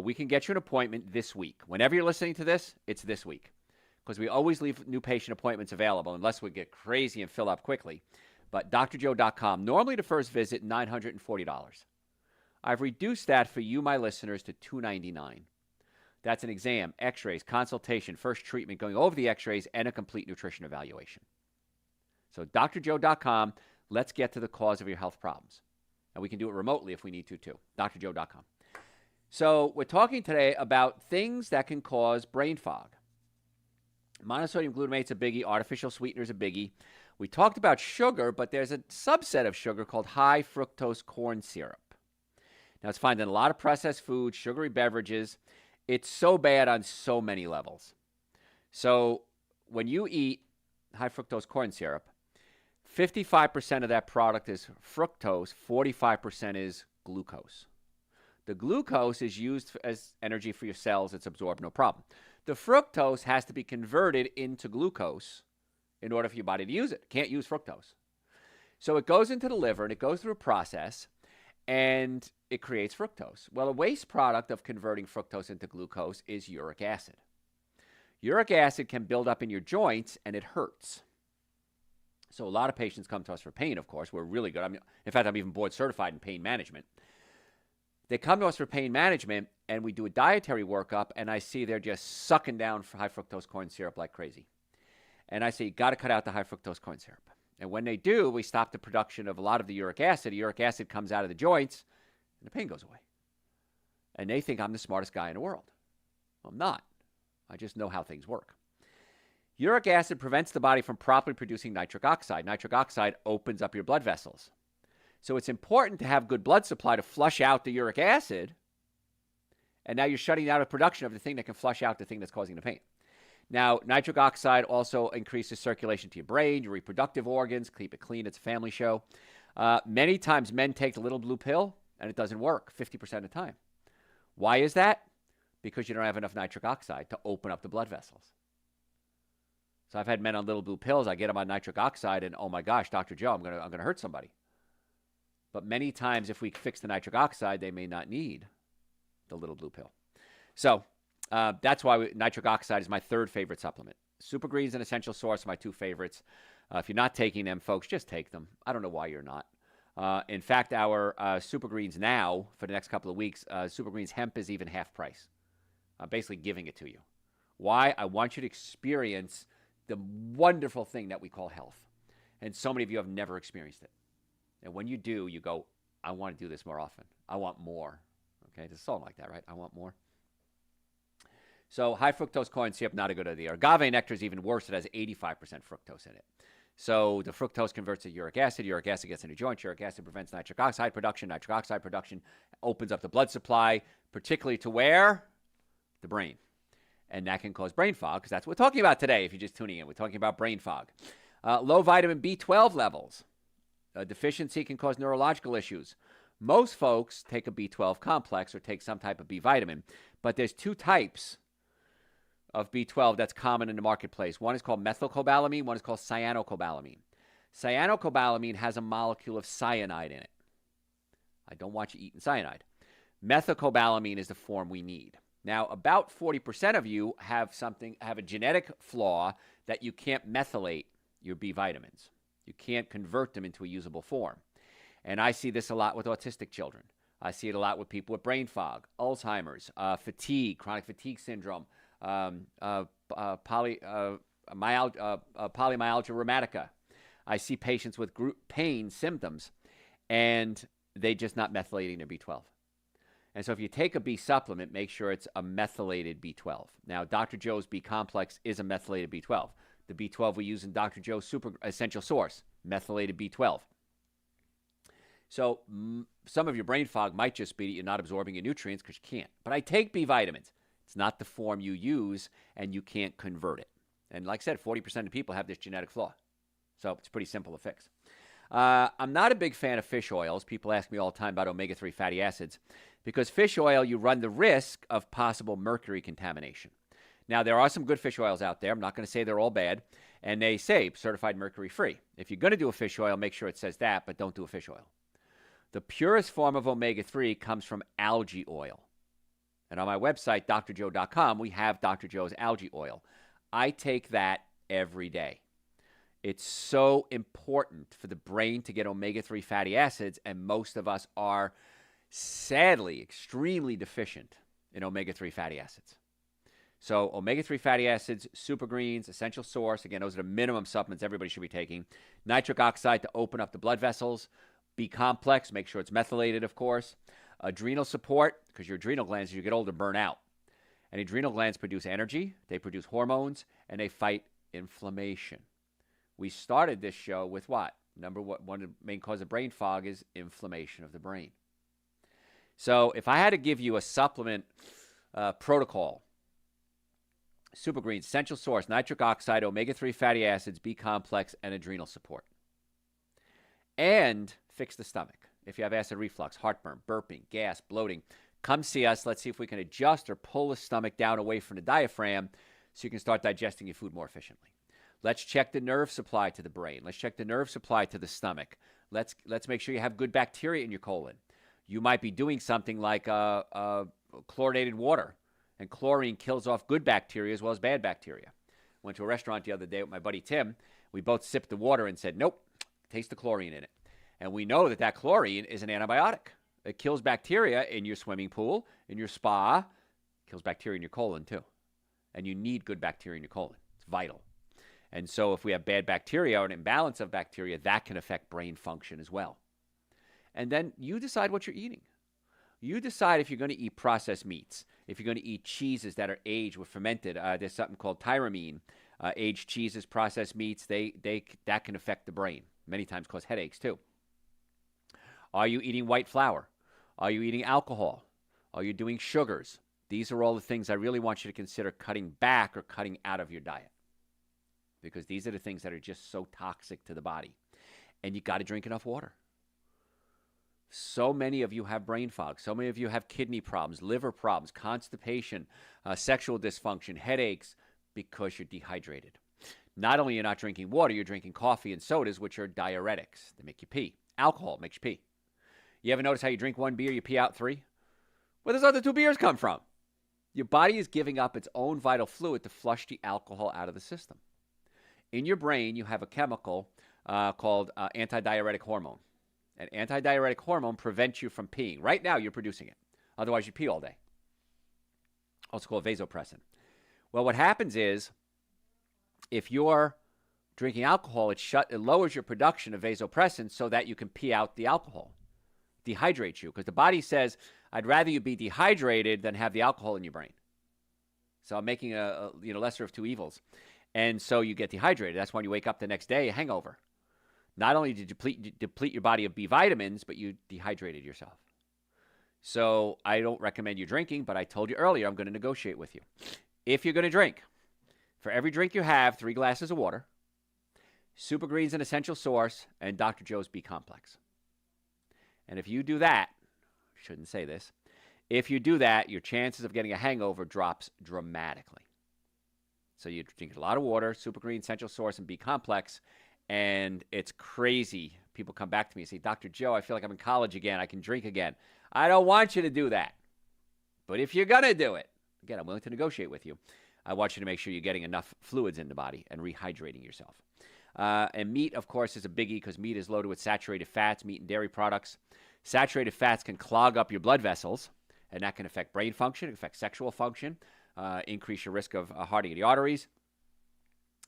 We can get you an appointment this week. Whenever you're listening to this, it's this week. Because we always leave new patient appointments available unless we get crazy and fill up quickly. But drjoe.com. Normally the first visit, $940. I've reduced that for you, my listeners, to $299. That's an exam, x-rays, consultation, first treatment, going over the x-rays, and a complete nutrition evaluation. So drjoe.com, let's get to the cause of your health problems. And we can do it remotely if we need to, too. drjoe.com. So we're talking today about things that can cause brain fog. Monosodium glutamate's a biggie. Artificial sweetener's a biggie. We talked about sugar, but there's a subset of sugar called high fructose corn syrup. Now, it's found in a lot of processed foods, sugary beverages. It's so bad on so many levels. So when you eat high fructose corn syrup, 55% of that product is fructose, 45% is glucose. The glucose is used as energy for your cells. It's absorbed, no problem. The fructose has to be converted into glucose in order for your body to use it. Can't use fructose. So it goes into the liver, and it goes through a process, and it creates fructose. Well, a waste product of converting fructose into glucose is uric acid. Uric acid can build up in your joints, and it hurts. So a lot of patients come to us for pain, of course. We're really good. In fact, I'm even board certified in pain management. They come to us for pain management, and we do a dietary workup, and I see they're just sucking down high fructose corn syrup like crazy. And I say, you got to cut out the high fructose corn syrup. And when they do, we stop the production of a lot of the uric acid. The uric acid comes out of the joints, and the pain goes away. And they think I'm the smartest guy in the world. Well, I'm not. I just know how things work. Uric acid prevents the body from properly producing nitric oxide. Nitric oxide opens up your blood vessels. So it's important to have good blood supply to flush out the uric acid. And now you're shutting down the production of the thing that can flush out the thing that's causing the pain. Now, nitric oxide also increases circulation to your brain, your reproductive organs. Keep it clean. It's a family show. Many times men take the little blue pill, and it doesn't work 50% of the time. Why is that? Because you don't have enough nitric oxide to open up the blood vessels. So I've had men on little blue pills. I get them on nitric oxide, and oh my gosh, Dr. Joe, I'm gonna hurt somebody. But many times, if we fix the nitric oxide, they may not need the little blue pill. So that's why nitric oxide is my third favorite supplement. Super Greens and Essential Source are my two favorites. If you're not taking them, folks, just take them. I don't know why you're not. In fact, our Super Greens now, for the next couple of weeks, Super Greens hemp is even half price. I'm basically giving it to you. Why? I want you to experience the wonderful thing that we call health. And so many of you have never experienced it. And when you do, you go, I want to do this more often. I want more. Okay, there's a song like that, right? I want more. So high fructose corn syrup, not a good idea. Agave nectar is even worse. It has 85% fructose in it. So the fructose converts to uric acid. Uric acid gets into joints. Uric acid prevents nitric oxide production. Nitric oxide production opens up the blood supply, particularly to where? The brain. And that can cause brain fog, because that's what we're talking about today. If you're just tuning in, we're talking about brain fog. Low vitamin B12 levels. A deficiency can cause neurological issues. Most folks take a B12 complex or take some type of B vitamin, but there's two types of B12 that's common in the marketplace. One is called methylcobalamin, one is called cyanocobalamin. Cyanocobalamin has a molecule of cyanide in it. I don't want you eating cyanide. Methylcobalamin is the form we need. Now, about 40% of you have a genetic flaw that you can't methylate your B vitamins. You can't convert them into a usable form. And I see this a lot with autistic children. I see it a lot with people with brain fog, Alzheimer's, fatigue, chronic fatigue syndrome, polymyalgia rheumatica. I see patients with pain symptoms, and they're just not methylating their B12. And so if you take a B supplement, make sure it's a methylated B12. Now, Dr. Joe's B complex is a methylated B12. The B12 we use in Dr. Joe's Super Essential Source, methylated B12. So some of your brain fog might just be that you're not absorbing your nutrients because you can't. But I take B vitamins. It's not the form you use, and you can't convert it. And like I said, 40% of people have this genetic flaw. So it's pretty simple to fix. I'm not a big fan of fish oils. People ask me all the time about omega-3 fatty acids because fish oil, you run the risk of possible mercury contamination. Now, there are some good fish oils out there. I'm not going to say they're all bad. And they say certified mercury-free. If you're going to do a fish oil, make sure it says that, but don't do a fish oil. The purest form of omega-3 comes from algae oil. And on my website, drjoe.com, we have Dr. Joe's algae oil. I take that every day. It's so important for the brain to get omega-3 fatty acids, and most of us are sadly extremely deficient in omega-3 fatty acids. So omega-3 fatty acids, super greens, essential source. Again, those are the minimum supplements everybody should be taking. Nitric oxide to open up the blood vessels. B-complex, make sure it's methylated, of course. Adrenal support, because your adrenal glands, as you get older, burn out. And adrenal glands produce energy, they produce hormones, and they fight inflammation. We started this show with what? One of the main cause of brain fog is inflammation of the brain. So if I had to give you a supplement protocol, super greens, essential source, nitric oxide, omega-3 fatty acids, B-complex, and adrenal support. And fix the stomach. If you have acid reflux, heartburn, burping, gas, bloating, come see us. Let's see if we can adjust or pull the stomach down away from the diaphragm so you can start digesting your food more efficiently. Let's check the nerve supply to the brain. Let's check the nerve supply to the stomach. Let's make sure you have good bacteria in your colon. You might be doing something like chlorinated water, and chlorine kills off good bacteria as well as bad bacteria. Went to a restaurant the other day with my buddy Tim. We both sipped the water and said, nope, taste the chlorine in it. And we know that chlorine is an antibiotic. It kills bacteria in your swimming pool, in your spa. Kills bacteria in your colon too. And you need good bacteria in your colon. It's vital. And so if we have bad bacteria or an imbalance of bacteria, that can affect brain function as well. And then you decide what you're eating. You decide if you're going to eat processed meats, if you're going to eat cheeses that are aged or fermented. There's something called tyramine. Aged cheeses, processed meats, that can affect the brain. Many times cause headaches too. Are you eating white flour? Are you eating alcohol? Are you doing sugars? These are all the things I really want you to consider cutting back or cutting out of your diet, because these are the things that are just so toxic to the body. And you got to drink enough water. So many of you have brain fog. So many of you have kidney problems, liver problems, constipation, sexual dysfunction, headaches, because you're dehydrated. Not only you're not drinking water, you're drinking coffee and sodas, which are diuretics. They make you pee. Alcohol makes you pee. You ever notice how you drink one beer, you pee out 3? Where does other 2 beers come from? Your body is giving up its own vital fluid to flush the alcohol out of the system. In your brain, you have a chemical called antidiuretic hormone. An antidiuretic hormone prevents you from peeing. Right now, you're producing it. Otherwise, you pee all day. Also called vasopressin. Well, what happens is, if you're drinking alcohol, it lowers your production of vasopressin so that you can pee out the alcohol. Dehydrates you, because the body says, I'd rather you be dehydrated than have the alcohol in your brain. So I'm making a lesser of 2 evils. And so you get dehydrated. That's when you wake up the next day, a hangover. Not only did you deplete your body of B vitamins, but you dehydrated yourself. So I don't recommend you drinking, but I told you earlier, I'm going to negotiate with you. If you're going to drink, for every drink you have, 3 glasses of water, Super Greens, an essential source, and Dr. Joe's B-complex. And if you do that, I shouldn't say this, if you do that, your chances of getting a hangover drops dramatically. So you drink a lot of water, Super Green, essential source, and B-complex, and it's crazy. People come back to me and say, Dr. Joe, I feel like I'm in college again. I can drink again. I don't want you to do that. But if you're going to do it, again, I'm willing to negotiate with you. I want you to make sure you're getting enough fluids in the body and rehydrating yourself. And meat, of course, is a biggie, because meat is loaded with saturated fats, meat and dairy products. Saturated fats can clog up your blood vessels, and that can affect brain function, affect sexual function, increase your risk of hardening of the arteries.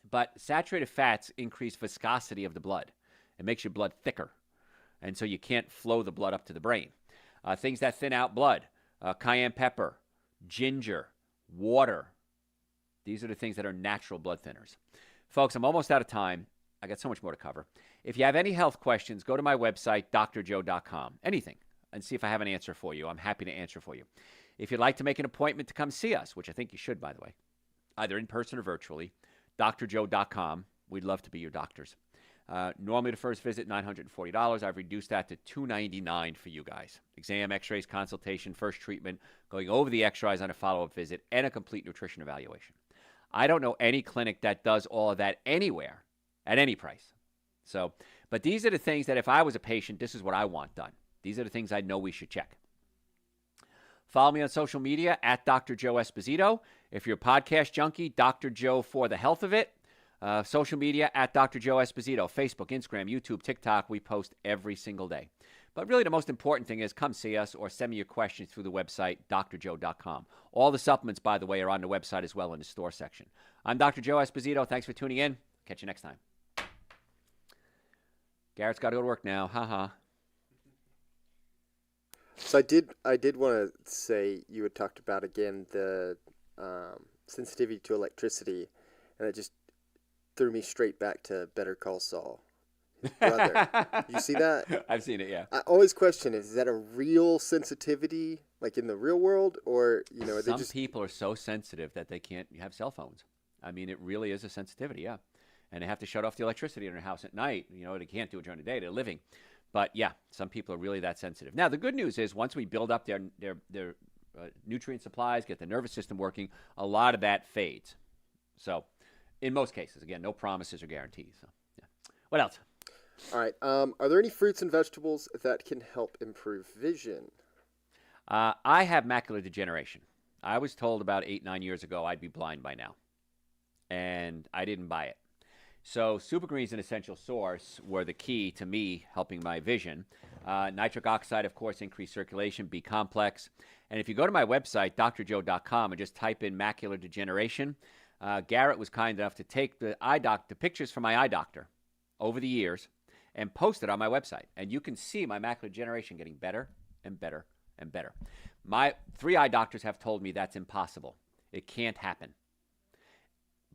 But saturated fats increase viscosity of the blood. It makes your blood thicker, and so you can't flow the blood up to the brain. Things that thin out blood, cayenne pepper, ginger, water. These are the things that are natural blood thinners. Folks, I'm almost out of time. I got so much more to cover. If you have any health questions, go to my website, drjoe.com. Anything, and see if I have an answer for you. I'm happy to answer for you. If you'd like to make an appointment to come see us, which I think you should, by the way, either in person or virtually, drjoe.com. We'd love to be your doctors. Normally the first visit, $940. I've reduced that to $299 for you guys. Exam, x-rays, consultation, first treatment, going over the x-rays on a follow-up visit, and a complete nutrition evaluation. I don't know any clinic that does all of that anywhere at any price. So, but these are the things that if I was a patient, this is what I want done. These are the things I know we should check. Follow me on social media at Dr. Joe Esposito. If you're a podcast junkie, Dr. Joe for the health of it. Social media at Dr. Joe Esposito. Facebook, Instagram, YouTube, TikTok. We post every single day. But really, the most important thing is come see us or send me your questions through the website, drjoe.com. All the supplements, by the way, are on the website as well in the store section. I'm Dr. Joe Esposito. Thanks for tuning in. Catch you next time. Garrett's got to go to work now. Ha. So I did want to say you had talked about again the sensitivity to electricity, and it just threw me straight back to Better Call Saul. His brother. You see that? I've seen it, yeah. I always question, is that a real sensitivity, like in the real world, or are they Some just people are so sensitive that they can't have cell phones. I mean, it really is a sensitivity, yeah. And they have to shut off the electricity in their house at night. They can't do it during the day. They're living. But yeah, some people are really that sensitive. Now, the good news is once we build up their nutrient supplies, get the nervous system working, a lot of that fades. So, in most cases, again, no promises or guarantees. So, yeah. What else? All right. Are there any fruits and vegetables that can help improve vision? I have macular degeneration. I was told about 8-9 years ago I'd be blind by now, and I didn't buy it. So Super Greens and Essential Source were the key to me helping my vision. Nitric oxide, of course, increased circulation, B complex. And if you go to my website, drjoe.com, and just type in macular degeneration, Garrett was kind enough to take the pictures from my eye doctor over the years and post it on my website. And you can see my macular degeneration getting better and better and better. My 3 eye doctors have told me that's impossible. It can't happen.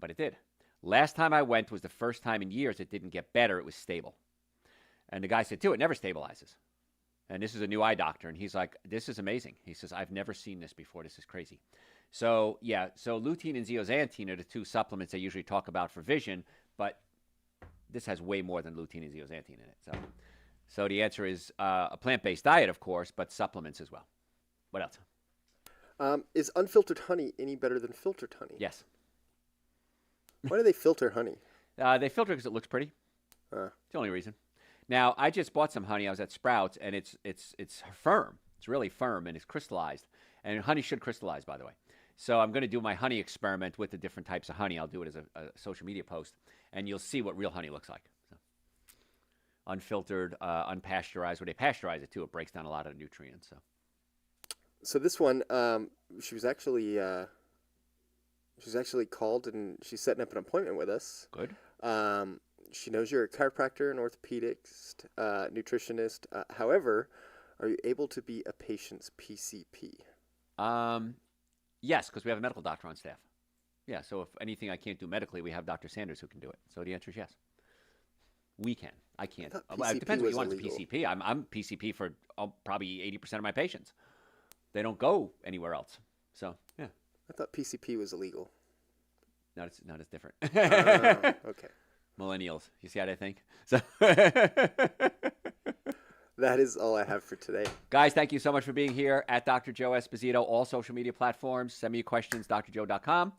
But it did. Last time I went was the first time in years it didn't get better. It was stable. And the guy said, too, it never stabilizes. And this is a new eye doctor. And he's like, this is amazing. He says, I've never seen this before. This is crazy. So, yeah, so lutein and zeaxanthin are the 2 supplements I usually talk about for vision. But this has way more than lutein and zeaxanthin in it. So the answer is a plant-based diet, of course, but supplements as well. What else? Is unfiltered honey any better than filtered honey? Yes. Why do they filter honey? They filter because it looks pretty. It's the only reason. Now, I just bought some honey. I was at Sprouts, and it's firm. It's really firm, and it's crystallized. And honey should crystallize, by the way. So I'm going to do my honey experiment with the different types of honey. I'll do it as a social media post, and you'll see what real honey looks like. So, unfiltered, unpasteurized. When they pasteurize it, too, it breaks down a lot of nutrients. So this one, she was actually called, and she's setting up an appointment with us. Good. She knows you're a chiropractor, an orthopedist, nutritionist. However, are you able to be a patient's PCP? Yes, because we have a medical doctor on staff. Yeah, so if anything I can't do medically, we have Dr. Sanders who can do it. So the answer is yes. We can. I can't. It depends what you want as a PCP. I'm PCP for probably 80% of my patients. They don't go anywhere else. So, yeah. I thought PCP was illegal. No, it's different. Okay. Millennials. You see how they think? So that is all I have for today. Guys, thank you so much for being here at Dr. Joe Esposito, all social media platforms. Send me your questions, drjoe.com.